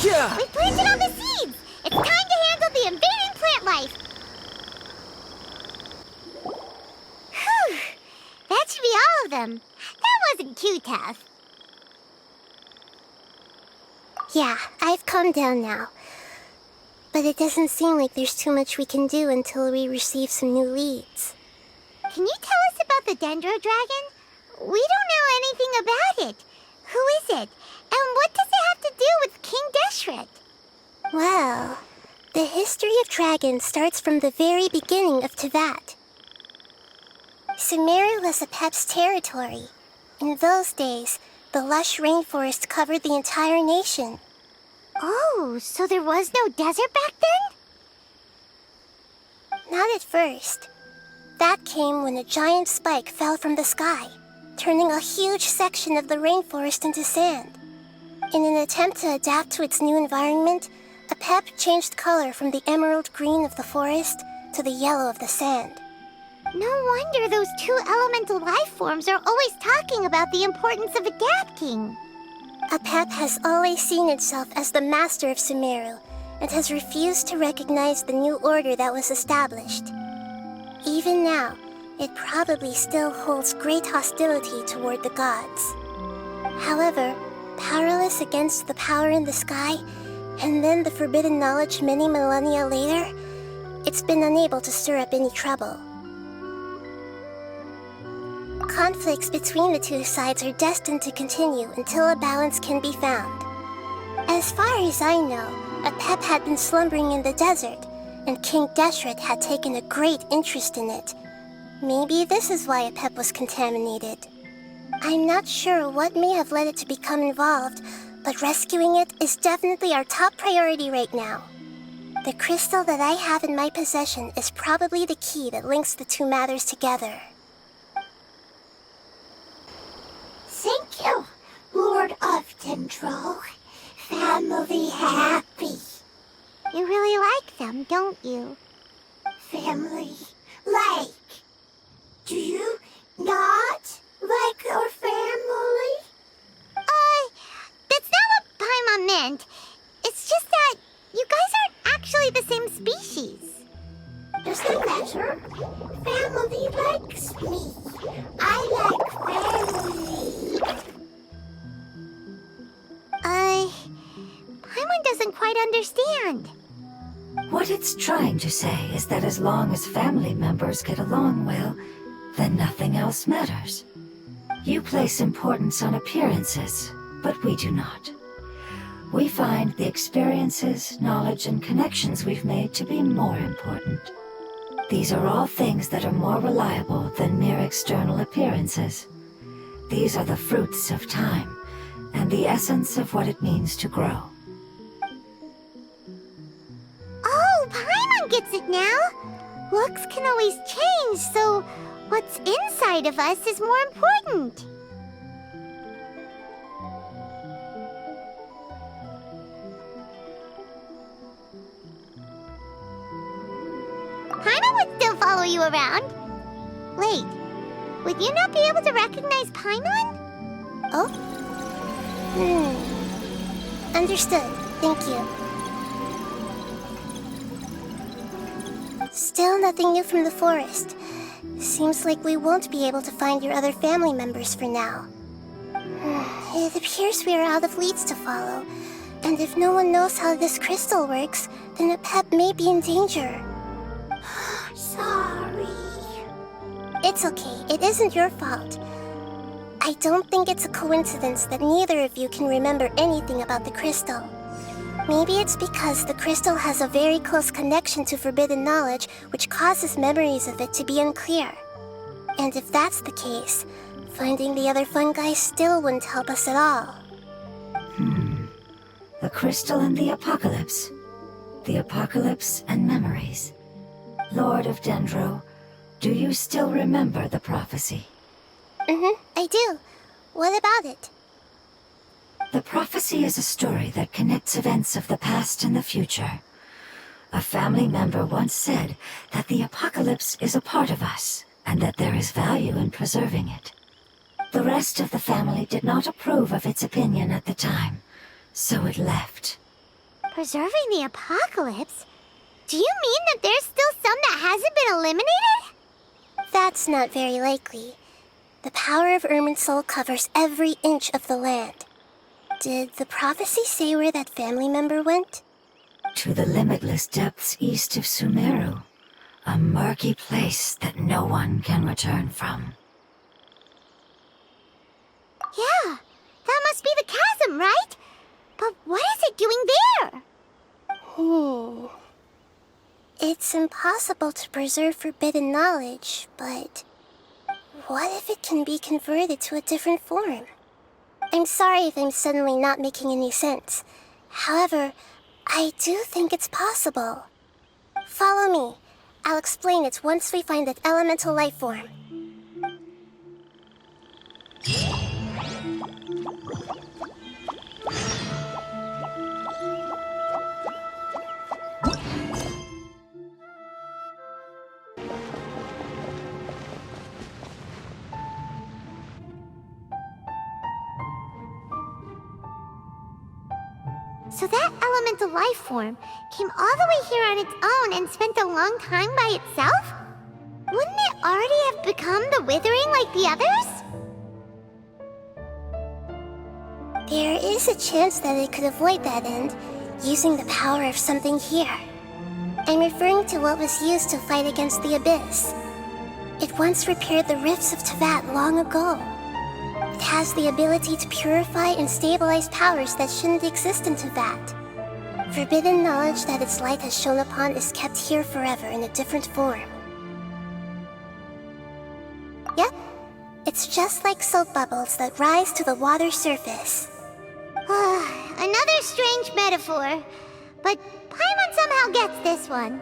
Yeah! We planted all the seeds. It's time to handle the invading plant life. Whew. That should be all of them. That wasn't too tough. Yeah, I've calmed down now. But it doesn't seem like there's too much we can do until we receive some new leads. Can you tell us about the Dendro Dragon? We don't know anything about it. Who is it? And what does it have to do with King Deshret? Well, the history of dragons starts from the very beginning of Tevat. Sumeru was Apep's territory. In those days, the lush rainforest covered the entire nation. Oh, so there was no desert back then? Not at first. That came when a giant spike fell from the sky, turning a huge section of the rainforest into sand. In an attempt to adapt to its new environment, Apep changed color from the emerald green of the forest to the yellow of the sand. No wonder those two elemental life forms are always talking about the importance of adapting. Apep has always seen itself as the master of Sumeru and has refused to recognize the new order that was established. Even now, it probably still holds great hostility toward the gods. However, powerless against the power in the sky, and then the forbidden knowledge many millennia later, it's been unable to stir up any trouble. Conflicts between the two sides are destined to continue until a balance can be found. As far as I know, Apep had been slumbering in the desert, and King Deshret had taken a great interest in it. Maybe this is why Apep was contaminated. I'm not sure what may have led it to become involved, but rescuing it is definitely our top priority right now. The crystal that I have in my possession is probably the key that links the two matters together. Thank you, Lord of Dendro. Family happy. You really like them, don't you? Family like. Do you not like your family? That's not what Paimon meant. It's just that you guys aren't actually the same species. Doesn't matter. Family likes me. I like family. Paimon doesn't quite understand. What it's trying to say is that as long as family members get along well, then nothing else matters. You place importance on appearances, but we do not. We find the experiences, knowledge, and connections we've made to be more important. These are all things that are more reliable than mere external appearances. These are the fruits of time, and the essence of what it means to grow. Oh, Paimon gets it now! Looks can always change, so what's inside of us is more important. Paimon would still follow you around. Wait, would you not be able to recognize Paimon? Oh? Understood. Thank you. Still nothing new from the forest. Seems like we won't be able to find your other family members for now. It appears we are out of leads to follow. And if no one knows how this crystal works, then the pet may be in danger. Sorry. It's okay. It isn't your fault. I don't think it's a coincidence that neither of you can remember anything about the crystal. Maybe it's because the crystal has a very close connection to forbidden knowledge, which causes memories of it to be unclear. And if that's the case, finding the other fungi still wouldn't help us at all. The crystal and the apocalypse. The apocalypse and memories. Lord of Dendro, do you still remember the prophecy? I do. What about it? The prophecy is a story that connects events of the past and the future. A family member once said that the apocalypse is a part of us, and that there is value in preserving it. The rest of the family did not approve of its opinion at the time, so it left. Preserving the apocalypse? Do you mean that there's still some that hasn't been eliminated? That's not very likely. The power of Irminsul covers every inch of the land. Did the prophecy say where that family member went? To the limitless depths east of Sumeru, a murky place that no one can return from. Yeah, that must be the chasm, right? But what is it doing there? It's impossible to preserve forbidden knowledge, but what if it can be converted to a different form? I'm sorry if I'm suddenly not making any sense. However, I do think it's possible. Follow me. I'll explain it once we find that elemental life form. So that elemental life form came all the way here on its own and spent a long time by itself? Wouldn't it already have become the Withering like the others? There is a chance that it could avoid that end, using the power of something here. I'm referring to what was used to fight against the Abyss. It once repaired the rifts of Tevat long ago. It has the ability to purify and stabilize powers that shouldn't exist in Tevat. Forbidden knowledge that its light has shone upon is kept here forever in a different form. Yep, it's just like soap bubbles that rise to the water's surface. Another strange metaphor, but Paimon somehow gets this one.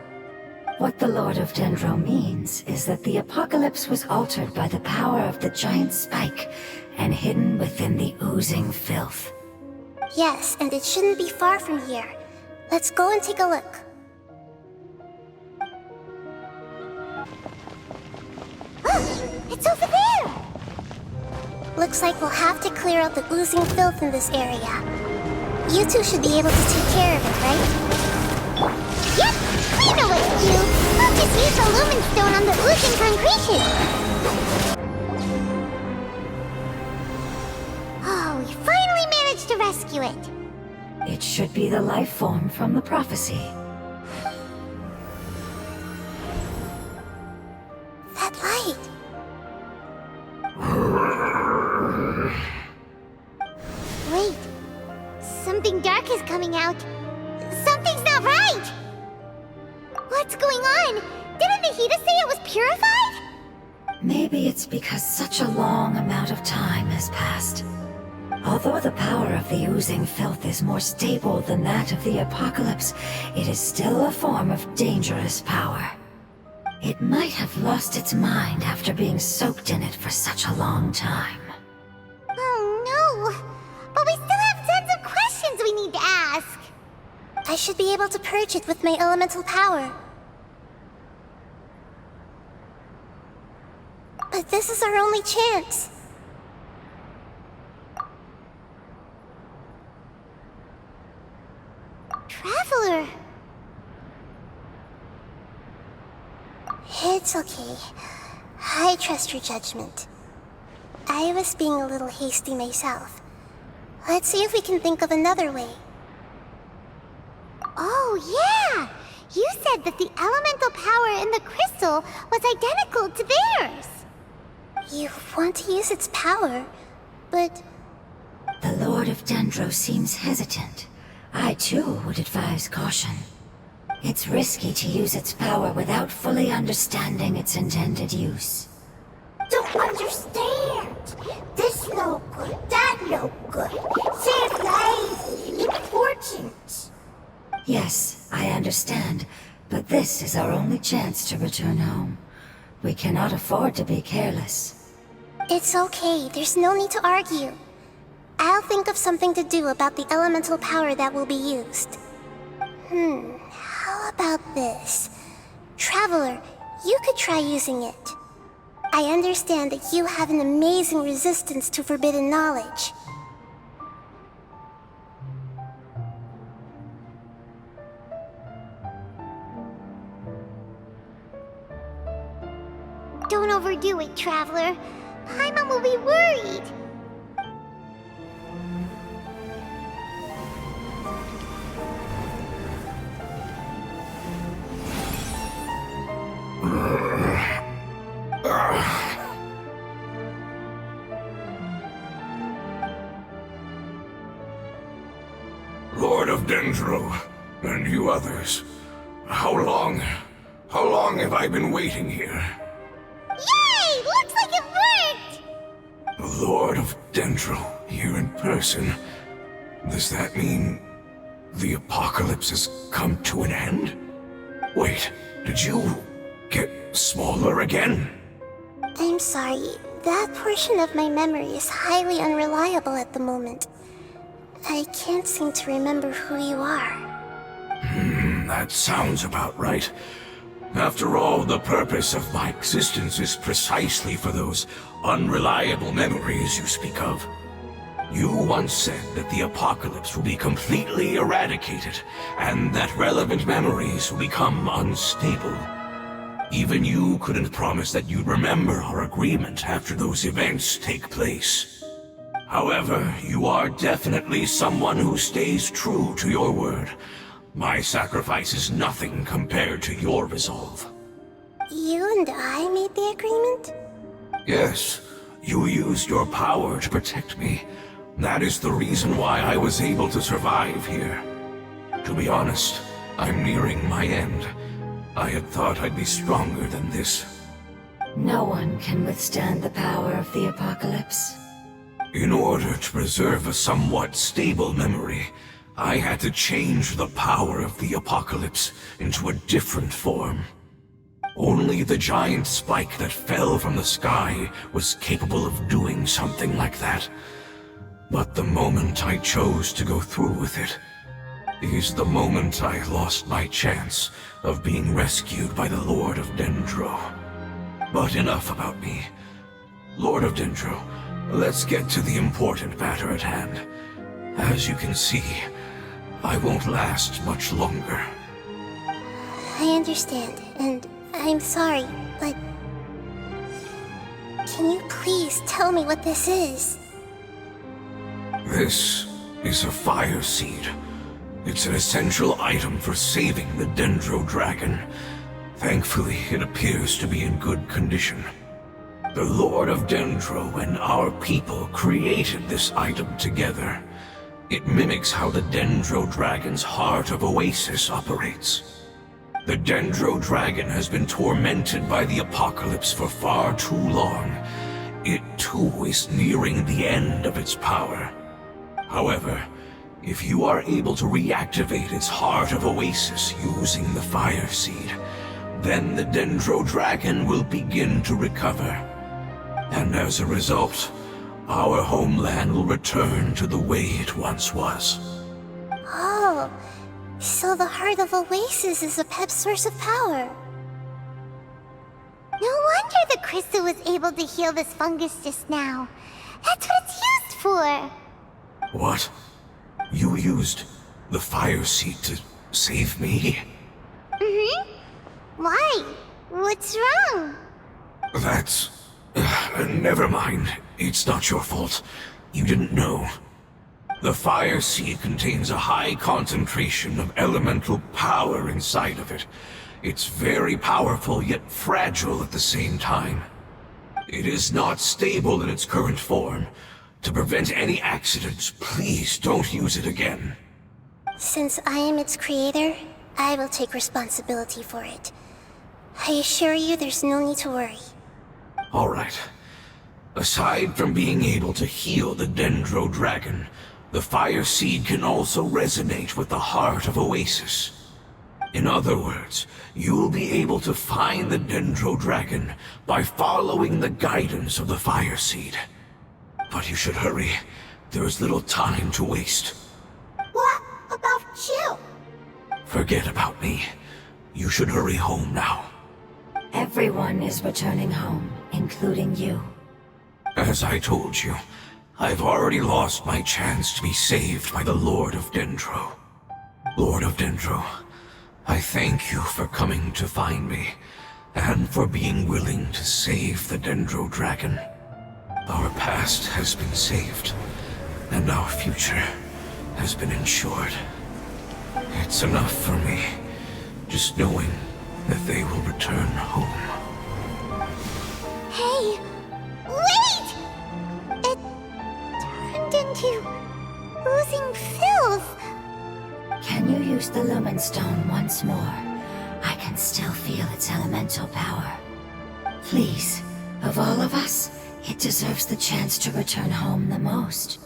What the Lord of Dendro means is that the apocalypse was altered by the power of the giant spike and hidden within the oozing filth. Yes, and it shouldn't be far from here. Let's go and take a look. It's over there! Looks like we'll have to clear out the oozing filth in this area. You two should be able to take care of it, right? Yep, we know what to do. We'll just use the lumen stone on the oozing concretion. Oh, we finally managed to rescue it. It should be the life form from the prophecy. That light. Wait, something dark is coming out. Something's not right! What's going on? Didn't Nahida say it was purified? Maybe it's because such a long amount of time has passed. Although the power of the oozing filth is more stable than that of the apocalypse, it is still a form of dangerous power. It might have lost its mind after being soaked in it for such a long time. Oh no! But we still have tons of questions we need to ask! I should be able to purge it with my elemental power. But this is our only chance. Traveler! It's okay. I trust your judgment. I was being a little hasty myself. Let's see if we can think of another way. Oh yeah! You said that the elemental power in the crystal was identical to theirs! You want to use its power, but... The Lord of Dendro seems hesitant. I too would advise caution. It's risky to use its power without fully understanding its intended use. Don't understand. This no good, that no good. Save lives. Important. Yes, I understand, but this is our only chance to return home. We cannot afford to be careless. It's okay, there's no need to argue. I'll think of something to do about the elemental power that will be used. How about this? Traveler, you could try using it. I understand that you have an amazing resistance to forbidden knowledge. Don't overdo it, Traveler. Paimon will be worried. Lord of Dendro, and you others, how long have I been waiting here? Yay! Looks like it worked! Lord of Dendro, here in person. Does that mean the apocalypse has come to an end? Wait, did you get smaller again? I'm sorry, that portion of my memory is highly unreliable at the moment. I can't seem to remember who you are. That sounds about right. After all, the purpose of my existence is precisely for those unreliable memories you speak of. You once said that the apocalypse will be completely eradicated, and that relevant memories will become unstable. Even you couldn't promise that you'd remember our agreement after those events take place. However, you are definitely someone who stays true to your word. My sacrifice is nothing compared to your resolve. You and I made the agreement? Yes, you used your power to protect me. That is the reason why I was able to survive here. To be honest, I'm nearing my end. I had thought I'd be stronger than this. No one can withstand the power of the apocalypse. In order to preserve a somewhat stable memory, I had to change the power of the apocalypse into a different form. Only the giant spike that fell from the sky was capable of doing something like that. But the moment I chose to go through with it is the moment I lost my chance of being rescued by the Lord of Dendro. But enough about me. Lord of Dendro, let's get to the important matter at hand. As you can see, I won't last much longer. I understand, and I'm sorry, but... Can you please tell me what this is? This is a fire seed. It's an essential item for saving the Dendro dragon. Thankfully, it appears to be in good condition. The Lord of Dendro and our people created this item together. It mimics how the Dendro dragon's heart of Oasis operates. The Dendro Dragon has been tormented by the apocalypse for far too long. It too is nearing the end of its power. However, if you are able to reactivate its Heart of Oasis using the Fire Seed, then the Dendro Dragon will begin to recover. And as a result, our homeland will return to the way it once was. Oh, so the Heart of Oasis is a pep source of power. No wonder the crystal was able to heal this fungus just now. That's what it's used for. What? You used the Fire Seed to save me? Mm-hmm. Why? What's wrong? That's... never mind. It's not your fault. You didn't know. The Fire Seed contains a high concentration of elemental power inside of it. It's very powerful, yet fragile at the same time. It is not stable in its current form. To prevent any accidents, please don't use it again. Since I am its creator, I will take responsibility for it. I assure you there's no need to worry. Alright. Aside from being able to heal the Dendro Dragon, the Fire Seed can also resonate with the Heart of Oasis. In other words, you'll be able to find the Dendro Dragon by following the guidance of the Fire Seed. But you should hurry. There is little time to waste. What about you? Forget about me. You should hurry home now. Everyone is returning home, including you. As I told you, I've already lost my chance to be saved by the Lord of Dendro. Lord of Dendro, I thank you for coming to find me, and for being willing to save the Dendro Dragon. Our past has been saved, and our future has been ensured. It's enough for me, just knowing that they will return home. Hey! Wait! It turned into oozing filth. Can you use the Lumen Stone once more? I can still feel its elemental power. Please, of all of us, it deserves the chance to return home the most.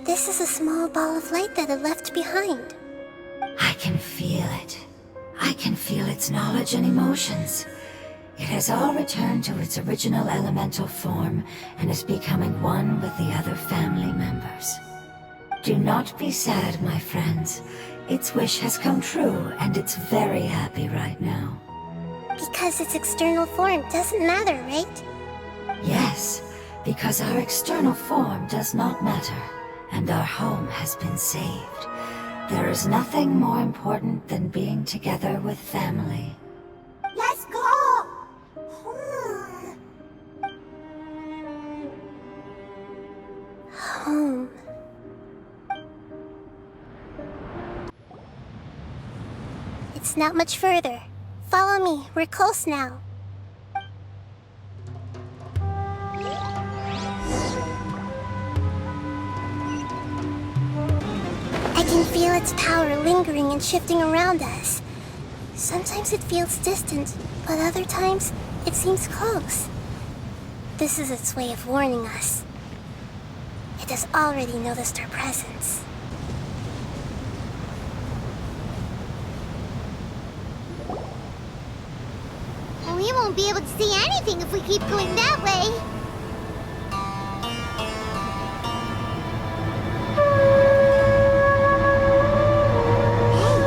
This is a small ball of light that it left behind. I can feel it. I can feel its knowledge and emotions. It has all returned to its original elemental form and is becoming one with the other family members. Do not be sad, my friends. Its wish has come true, and it's very happy right now. Because its external form doesn't matter, right? Yes, because our external form does not matter, and our home has been saved. There is nothing more important than being together with family. Let's go! Home. It's not much further. Follow me, we're close now. I can feel its power lingering and shifting around us. Sometimes it feels distant, but other times it seems close. This is its way of warning us. It has already noticed our presence. We won't be able to see anything if we keep going that way. Hey,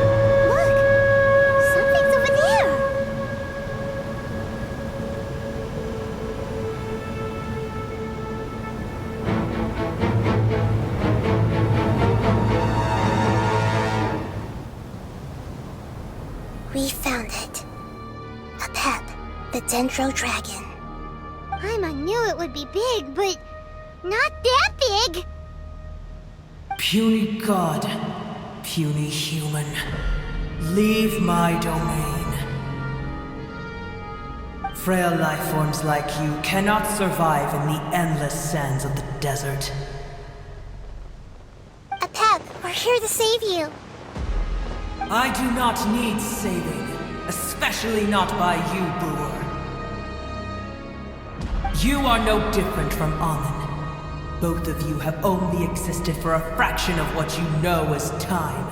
look! Something's over there! We found it. A pep, the Dendro Dragon. I knew it would be big, but not that big! Puny god, puny human, leave my domain. Frail life forms like you cannot survive in the endless sands of the desert. Apep, we're here to save you. I do not need saving, especially not by you, Boor. You are no different from Amun. Both of you have only existed for a fraction of what you know as time.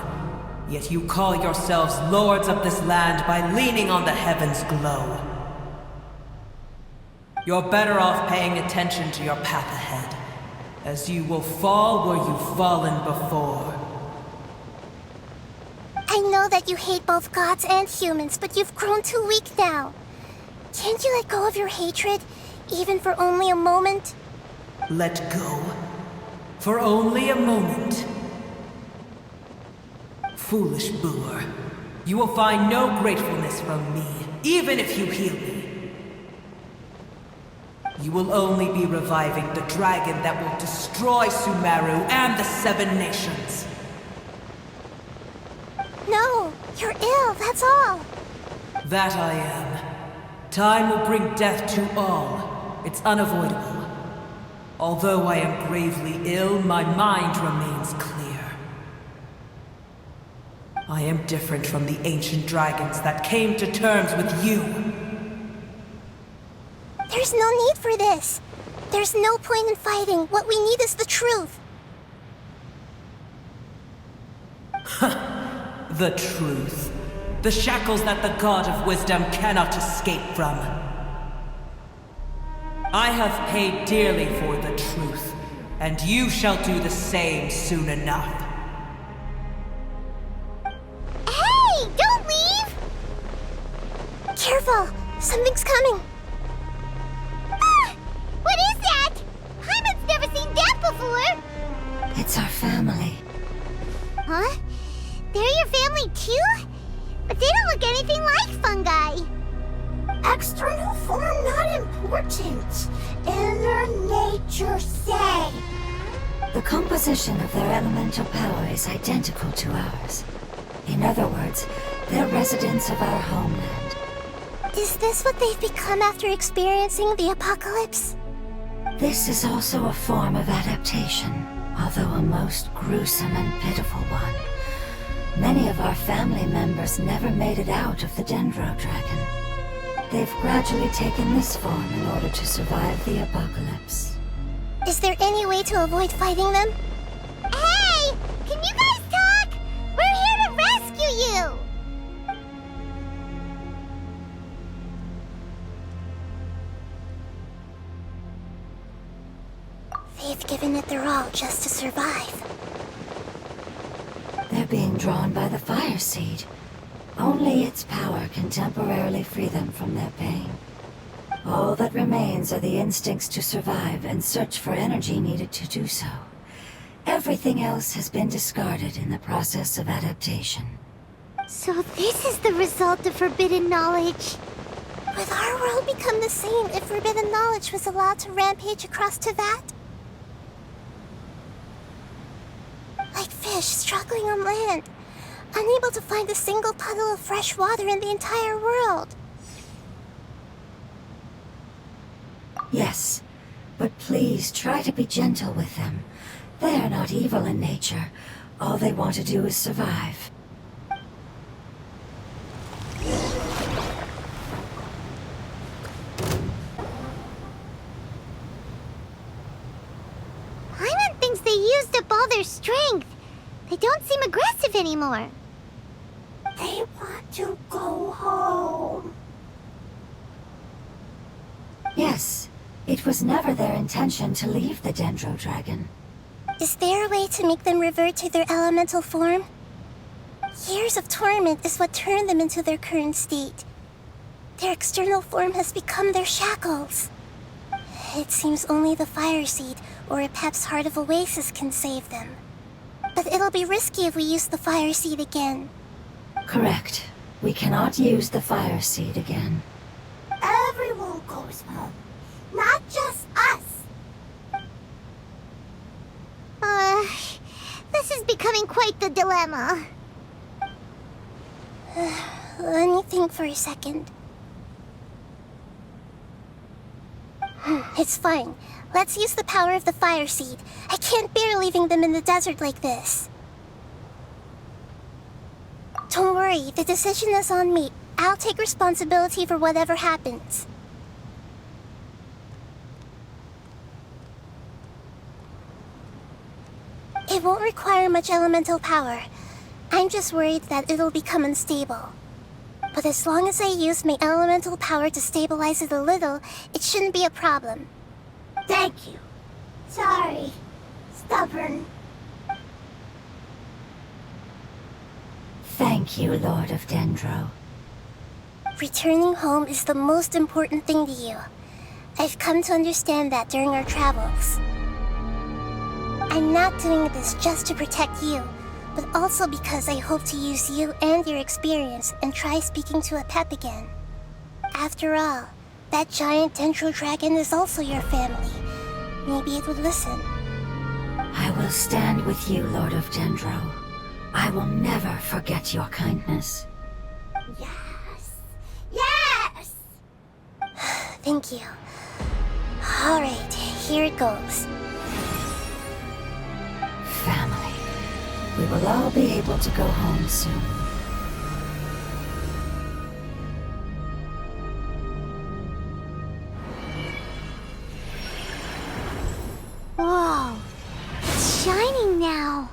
Yet you call yourselves lords of this land by leaning on the heavens' glow. You're better off paying attention to your path ahead, as you will fall where you've fallen before. I know that you hate both gods and humans, but you've grown too weak now. Can't you let go of your hatred, even for only a moment? Let go. For only a moment. Foolish Boor. You will find no gratefulness from me, even if you heal me. You will only be reviving the dragon that will destroy Sumeru and the Seven Nations. No, you're ill, that's all. That I am. Time will bring death to all. It's unavoidable. Although I am gravely ill, my mind remains clear. I am different from the ancient dragons that came to terms with you. There's no need for this. There's no point in fighting. What we need is the truth. The truth. The shackles that the God of Wisdom cannot escape from. I have paid dearly for the truth, and you shall do the same soon enough. Hey, don't leave! Careful, something's coming. Ah! What is that? Hyman's never seen that before! It's our family. Huh? They're your family too? But they don't look anything like fungi. External form not important. Inner nature say. The composition of their elemental power is identical to ours. In other words, they're residents of our homeland. Is this what they've become after experiencing the apocalypse? This is also a form of adaptation, although a most gruesome and pitiful one. Many of our family members never made it out of the Dendro Dragon. They've gradually taken this form in order to survive the apocalypse. Is there any way to avoid fighting them? Hey! Can you guys talk? We're here to rescue you! They've given it their all just to survive. They're being drawn by the fire seed. Only its power can temporarily free them from their pain. All that remains are the instincts to survive and search for energy needed to do so. Everything else has been discarded in the process of adaptation. So this is the result of forbidden knowledge. Would our world become the same if forbidden knowledge was allowed to rampage across Teyvat? Like fish struggling on land, unable to find a single puddle of fresh water in the entire world. Yes, but please try to be gentle with them. They are not evil in nature. All they want to do is survive. Hyman thinks they used up all their strength. They don't seem aggressive anymore. They want to go home. Yes, it was never their intention to leave the Dendro Dragon. Is there a way to make them revert to their elemental form? Years of torment is what turned them into their current state. Their external form has become their shackles. It seems only the fire seed or Apep's Heart of Oasis can save them. But it'll be risky if we use the fire seed again. Correct. We cannot use the fire seed again. Everyone goes home. Not just us. This is becoming quite the dilemma. Let me think for a second. It's fine. Let's use the power of the fire seed. I can't bear leaving them in the desert like this. Don't worry, the decision is on me. I'll take responsibility for whatever happens. It won't require much elemental power. I'm just worried that it'll become unstable. But as long as I use my elemental power to stabilize it a little, it shouldn't be a problem. Thank you. Sorry. Stubborn. Thank you, Lord of Dendro. Returning home is the most important thing to you. I've come to understand that during our travels. I'm not doing this just to protect you, but also because I hope to use you and your experience and try speaking to a pep again. After all, that giant Dendro dragon is also your family. Maybe it would listen. I will stand with you, Lord of Dendro. I will never forget your kindness. Yes. Yes! Thank you. Alright, here it goes. Family. We will all be able to go home soon. Whoa. It's shining now.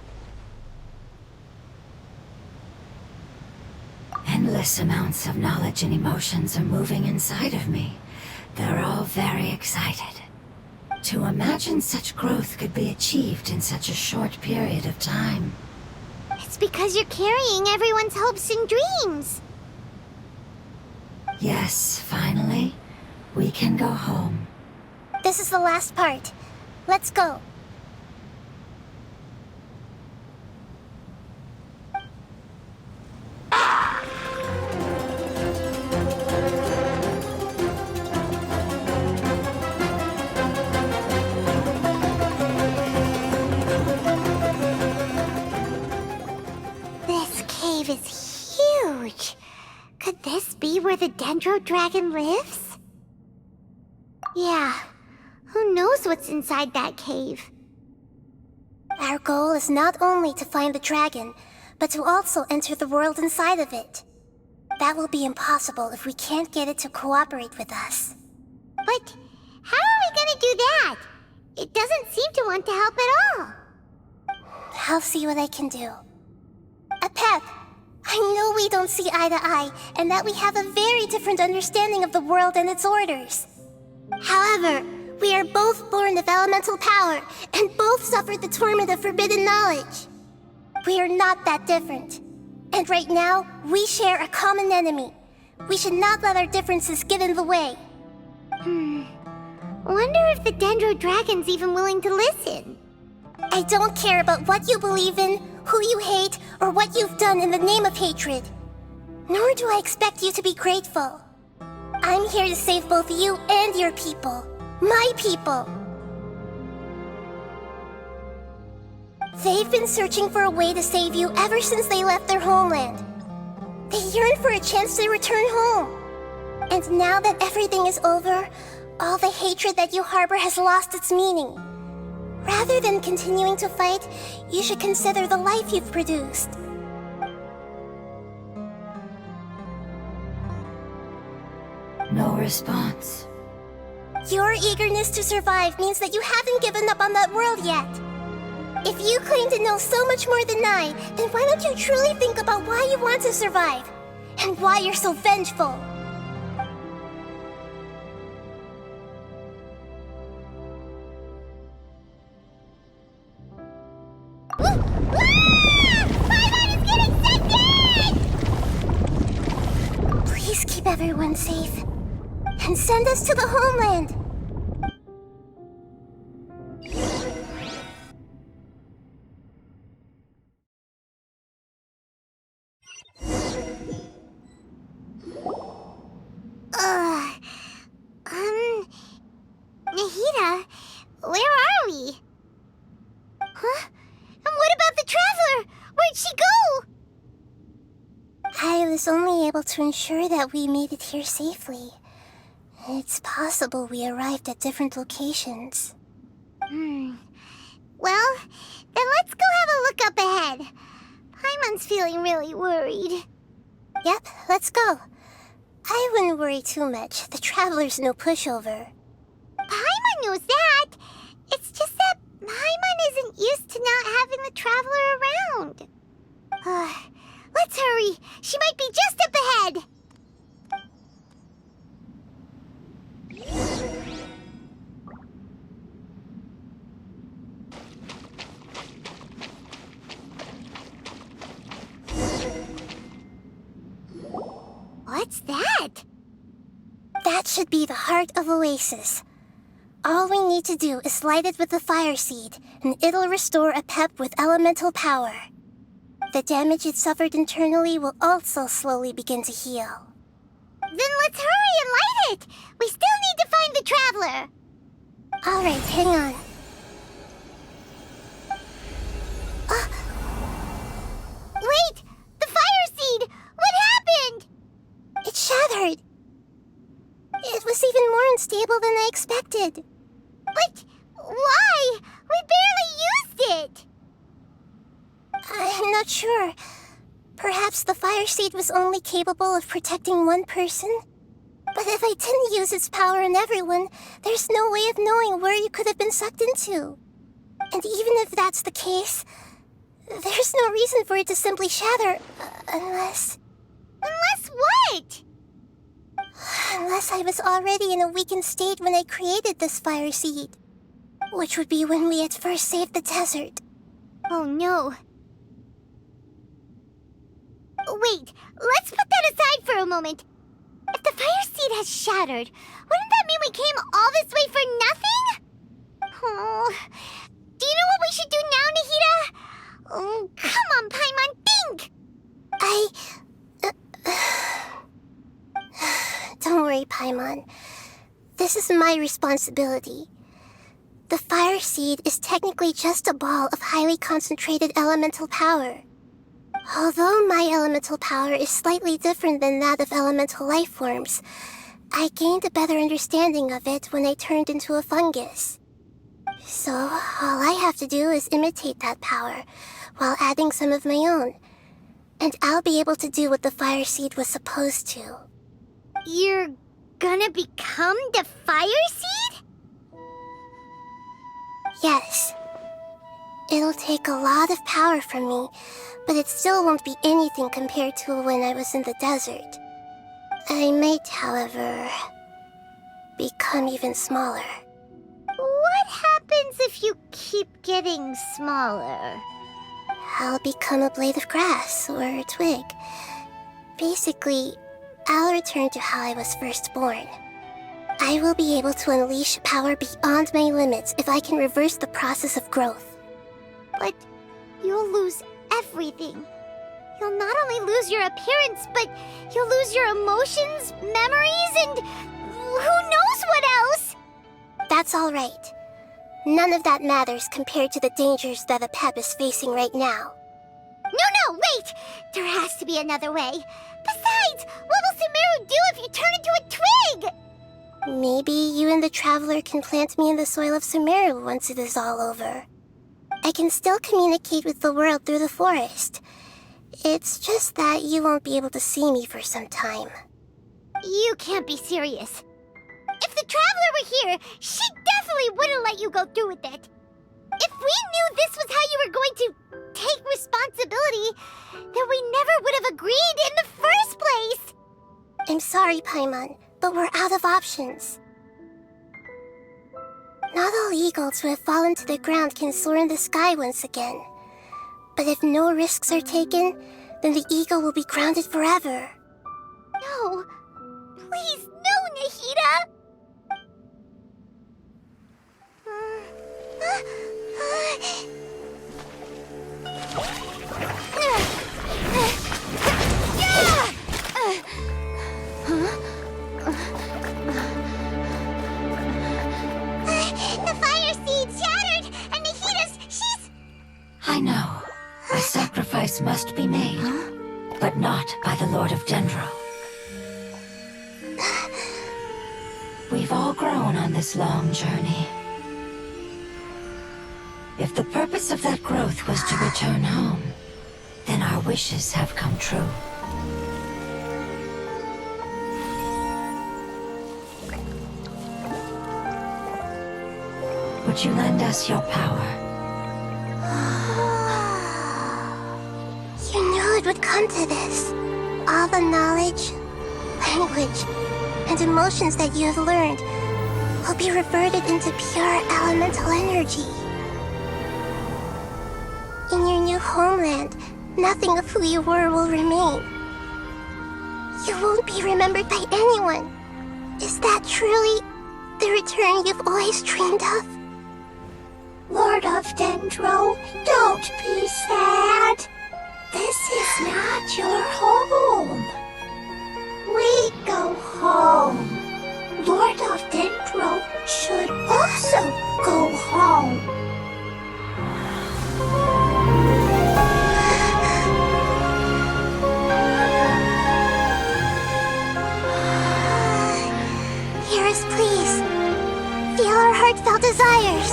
Endless amounts of knowledge and emotions are moving inside of me. They're all very excited. To imagine such growth could be achieved in such a short period of time. It's because you're carrying everyone's hopes and dreams. Yes, finally, we can go home. This is the last part. Let's go. This cave is huge. Could this be where the Dendro Dragon lives? Yeah. Who knows what's inside that cave? Our goal is not only to find the dragon, but to also enter the world inside of it. That will be impossible if we can't get it to cooperate with us. But how are we gonna do that? It doesn't seem to want to help at all. I'll see what I can do. Pep, I know we don't see eye to eye, and that we have a very different understanding of the world and its orders. However, we are both born of elemental power, and both suffered the torment of forbidden knowledge. We are not that different. And right now, we share a common enemy. We should not let our differences get in the way. Wonder if the Dendro Dragon's even willing to listen. I don't care about what you believe in, who you hate, or what you've done in the name of hatred. Nor do I expect you to be grateful. I'm here to save both you and your people. My people. They've been searching for a way to save you ever since they left their homeland. They yearn for a chance to return home. And now that everything is over, all the hatred that you harbor has lost its meaning. Rather than continuing to fight, you should consider the life you've produced. No response. Your eagerness to survive means that you haven't given up on that world yet. If you claim to know so much more than I, then why don't you truly think about why you want to survive? And why you're so vengeful? Please keep everyone safe. And send us to the homeland. Nahida, where are we? Huh? And what about the traveler? Where'd she go? I was only able to ensure that we made it here safely. It's possible we arrived at different locations. Well, then let's go have a look up ahead. Paimon's feeling really worried. Yep, let's go. I wouldn't worry too much. The Traveler's no pushover. Paimon knows that. It's just that Paimon isn't used to not having the Traveler around. Let's hurry. She might be just up ahead. What's that? That should be the heart of Oasis. All we need to do is light it with the fire seed, and it'll restore a pep with elemental power. The damage it suffered internally will also slowly begin to heal. Then let's hurry and light it! We still need to find the Traveler! Alright, hang on. Wait! The fire seed! What happened? It shattered! It was even more unstable than I expected. But why? We barely used it! I'm not sure. Perhaps the fire seed was only capable of protecting one person? But if I didn't use its power on everyone, there's no way of knowing where you could have been sucked into. And even if that's the case, there's no reason for it to simply shatter, unless... Unless what? Unless I was already in a weakened state when I created this fire seed. Which would be when we had first saved the desert. Oh no. Wait, let's put that aside for a moment. If the fire seed has shattered, wouldn't that mean we came all this way for nothing? Oh, do you know what we should do now, Nahida? Oh, come on, Paimon, think! Don't worry, Paimon. This is my responsibility. The fire seed is technically just a ball of highly concentrated elemental power. Although my elemental power is slightly different than that of elemental life forms, I gained a better understanding of it when I turned into a fungus. So, all I have to do is imitate that power, while adding some of my own. And I'll be able to do what the fire seed was supposed to. You're gonna become the fire seed? Yes. It'll take a lot of power from me, but it still won't be anything compared to when I was in the desert. I might, however, become even smaller. What happens if you keep getting smaller? I'll become a blade of grass or a twig. Basically, I'll return to how I was first born. I will be able to unleash power beyond my limits if I can reverse the process of growth. But you'll lose everything. You'll not only lose your appearance, but you'll lose your emotions, memories, and who knows what else? That's all right. None of that matters compared to the dangers that a Pep is facing right now. No, wait! There has to be another way. Besides, what will Sumeru do if you turn into a twig? Maybe you and the Traveler can plant me in the soil of Sumeru once it is all over. I can still communicate with the world through the forest. It's just that you won't be able to see me for some time. You can't be serious. If the Traveler were here, she definitely wouldn't let you go through with it. If we knew this was how you were going to take responsibility, then we never would have agreed in the first place. I'm sorry, Paimon, but we're out of options. Not all eagles who have fallen to the ground can soar in the sky once again. But if no risks are taken, then the eagle will be grounded forever. No. Please, no, Nahida! The fire seed shattered, and she's... I know. A sacrifice must be made, but not by the Lord of Dendro. We've all grown on this long journey. If the purpose of that growth was to return home, then our wishes have come true. Would you lend us your power? You knew it would come to this. All the knowledge, language, and emotions that you have learned will be reverted into pure elemental energy. In your new homeland, nothing of who you were will remain. You won't be remembered by anyone. Is that truly the return you've always dreamed of? Lord of Dendro, don't be sad. This is not your home. We go home. Lord of Dendro should also go home. Hear us, please. Feel our heartfelt desires.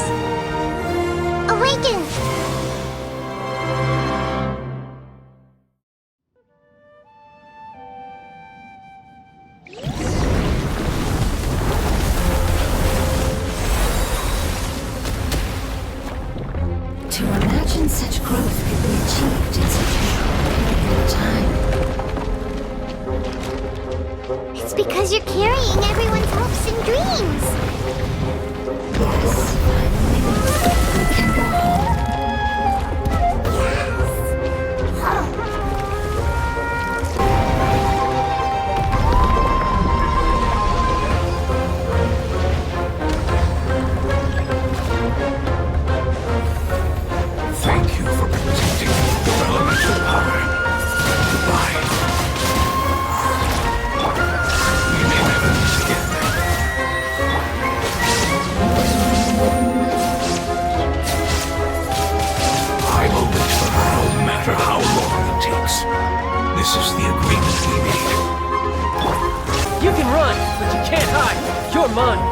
Awaken! To imagine such growth could be achieved in such a short period of time. It's because you're carrying everyone's hopes and dreams. Yes, finally, we can go home. Thank you for protecting me with elemental power. Goodbye. We may never meet again. I will wait for her no matter how long it takes. This is the agreement we made. You can run, but you can't hide. You're mine.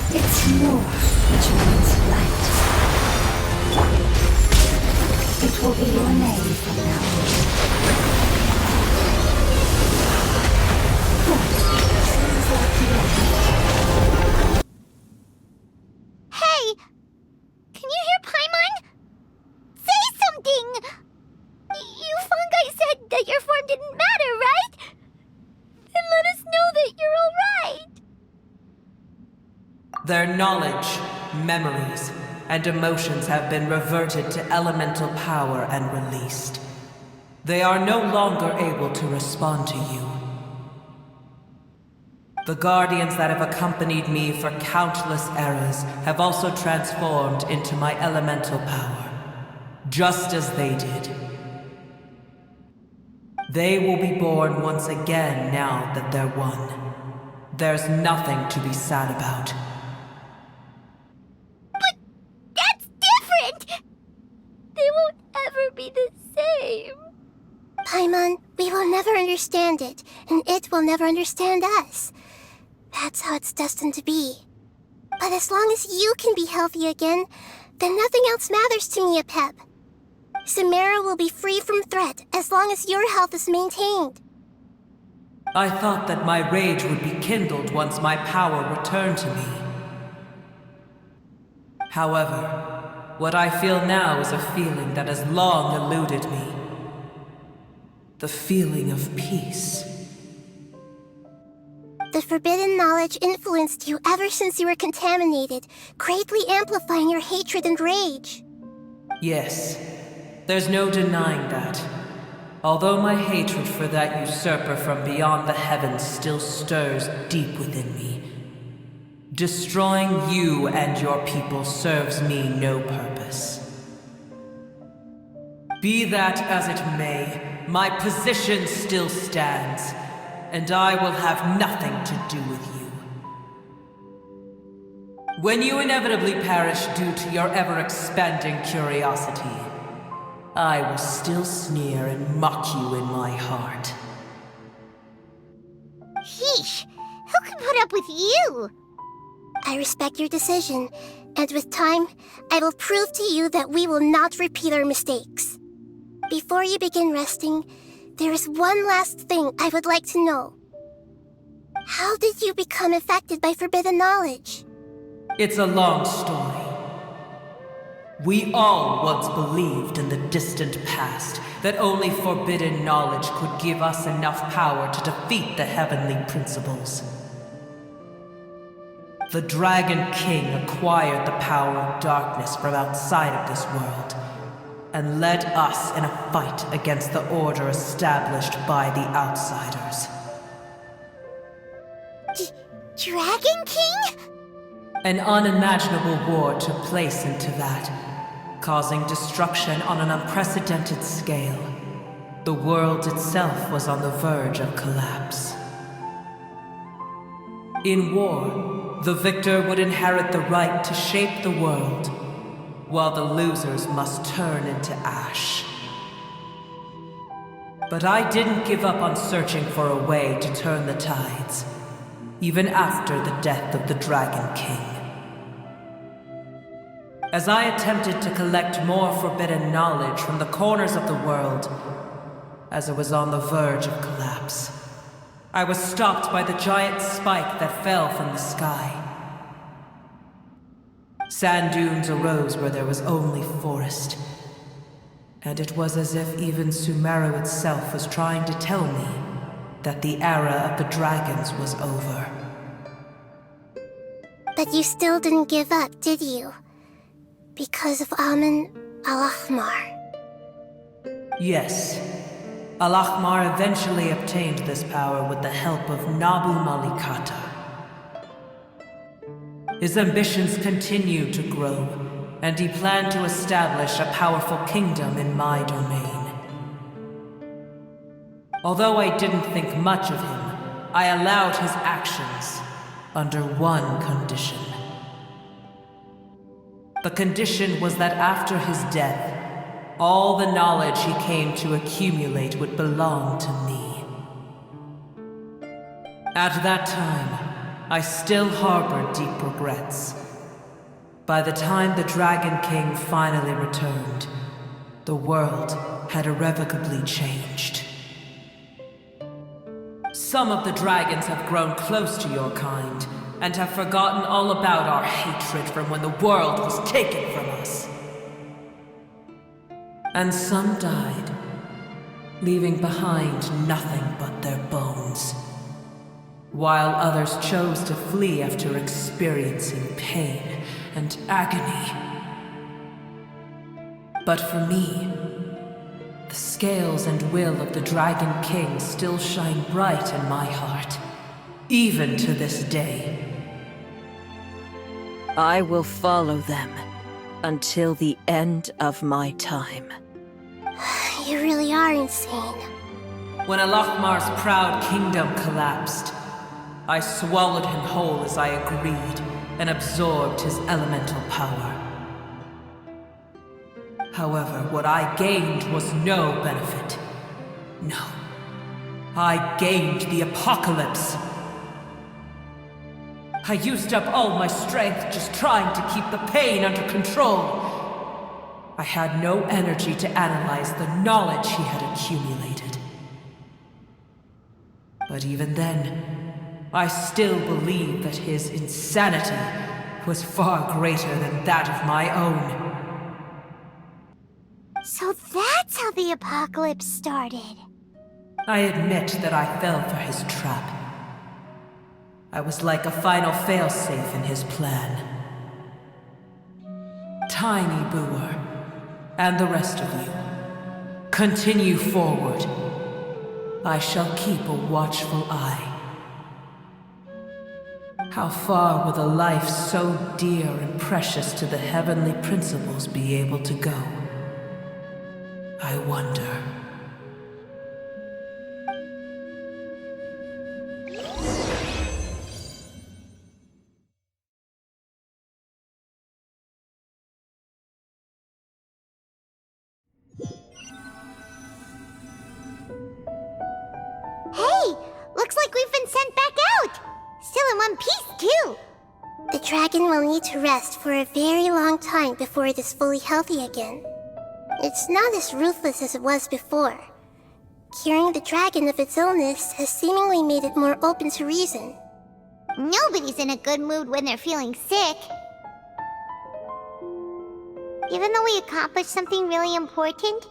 It's more, which means light. It will be your name from now Hey! Can you hear Paimon? Say something! You fungi said that your form didn't matter, right? Then let us know that you're alright! Their knowledge, memories, and emotions have been reverted to elemental power and released. They are no longer able to respond to you. The guardians that have accompanied me for countless eras have also transformed into my elemental power, just as they did. They will be born once again now that they're one. There's nothing to be sad about. That's different! They won't ever be the same. Paimon, we will never understand it, and it will never understand us. That's how it's destined to be. But as long as you can be healthy again, then nothing else matters to me, Apep. Samara will be free from threat as long as your health is maintained. I thought that my rage would be kindled once my power returned to me. However, what I feel now is a feeling that has long eluded me. The feeling of peace. The forbidden knowledge influenced you ever since you were contaminated, greatly amplifying your hatred and rage. Yes, there's no denying that. Although my hatred for that usurper from beyond the heavens still stirs deep within me, destroying you and your people serves me no purpose. Be that as it may, my position still stands, and I will have nothing to do with you. When you inevitably perish due to your ever-expanding curiosity, I will still sneer and mock you in my heart. Yeesh! Who can put up with you? I respect your decision, and with time, I will prove to you that we will not repeat our mistakes. Before you begin resting, there is one last thing I would like to know. How did you become affected by forbidden knowledge? It's a long story. We all once believed in the distant past that only forbidden knowledge could give us enough power to defeat the heavenly principles. The Dragon King acquired the power of darkness from outside of this world, and led us in a fight against the order established by the outsiders. Dragon King? An unimaginable war took place into that, causing destruction on an unprecedented scale. The world itself was on the verge of collapse. In war, the victor would inherit the right to shape the world, while the losers must turn into ash. But I didn't give up on searching for a way to turn the tides, even after the death of the Dragon King. As I attempted to collect more forbidden knowledge from the corners of the world, as it was on the verge of collapse, I was stopped by the giant spike that fell from the sky. Sand dunes arose where there was only forest, and it was as if even Sumeru itself was trying to tell me that the era of the dragons was over. But you still didn't give up, did you? Because of Amun Al-Ahmar. Yes. Al-Ahmar eventually obtained this power with the help of Nabu Malikata. His ambitions continued to grow, and he planned to establish a powerful kingdom in my domain. Although I didn't think much of him, I allowed his actions under one condition. The condition was that after his death, all the knowledge he came to accumulate would belong to me. At that time, I still harbored deep regrets. By the time the Dragon King finally returned, the world had irrevocably changed. Some of the dragons have grown close to your kind, and have forgotten all about our hatred from when the world was taken from us. And some died, leaving behind nothing but their bones, while others chose to flee after experiencing pain and agony. But for me, the scales and will of the Dragon King still shine bright in my heart, even to this day. I will follow them until the end of my time. You really are insane. When Al-Ahmar's proud kingdom collapsed, I swallowed him whole as I agreed and absorbed his elemental power. However, what I gained was no benefit. No. I gained the apocalypse. I used up all my strength just trying to keep the pain under control. I had no energy to analyze the knowledge he had accumulated. But even then, I still believed that his insanity was far greater than that of my own. So that's how the apocalypse started. I admit that I fell for his trap. I was like a final failsafe in his plan. Tiny Booer, and the rest of you, Continue forward. I shall keep a watchful eye. How far will a life so dear and precious to the heavenly principles be able to go? I wonder. Hey! Looks like we've been sent back out! Still in one piece, too! The dragon will need to rest for a very long time before it is fully healthy again. It's not as ruthless as it was before. Curing the dragon of its illness has seemingly made it more open to reason. Nobody's in a good mood when they're feeling sick. Even though we accomplished something really important,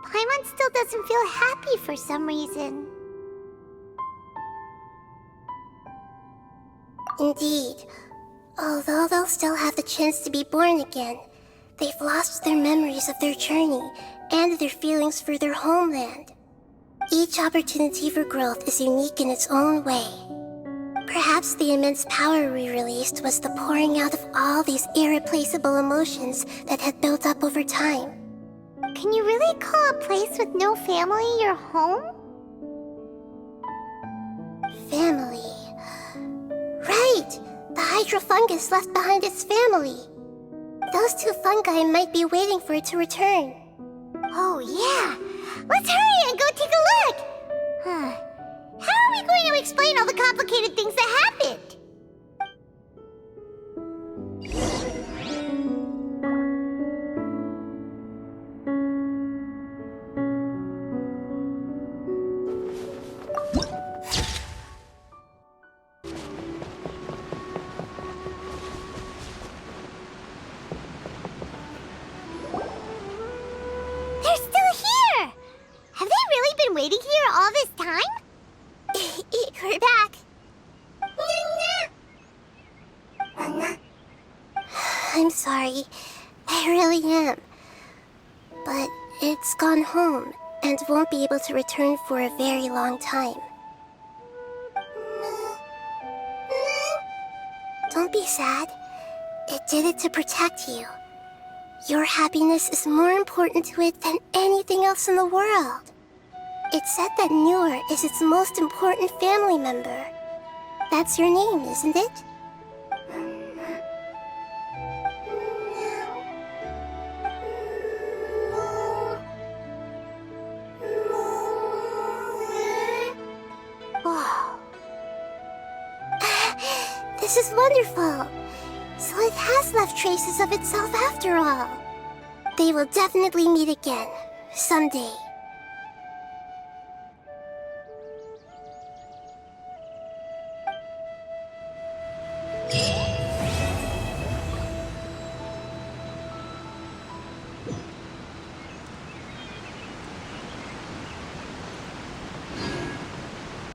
Paimon still doesn't feel happy for some reason. Indeed. Although they'll still have the chance to be born again, they've lost their memories of their journey and their feelings for their homeland. Each opportunity for growth is unique in its own way. Perhaps the immense power we released was the pouring out of all these irreplaceable emotions that had built up over time. Can you really call a place with no family your home? Family. Right! The hydrofungus left behind its family. Those two fungi might be waiting for it to return. Oh, yeah! Let's hurry and go take a look! How are we going to explain all the complicated things that happened? They're still here! Have they really been waiting here all this time? We're back. I'm sorry. I really am. But it's gone home and won't be able to return for a very long time. Don't be sad. It did it to protect you. Your happiness is more important to it than anything else in the world. It's said that Newer is its most important family member. That's your name, isn't it? Wow. This is wonderful. So it has left traces of itself after all. They will definitely meet again, someday.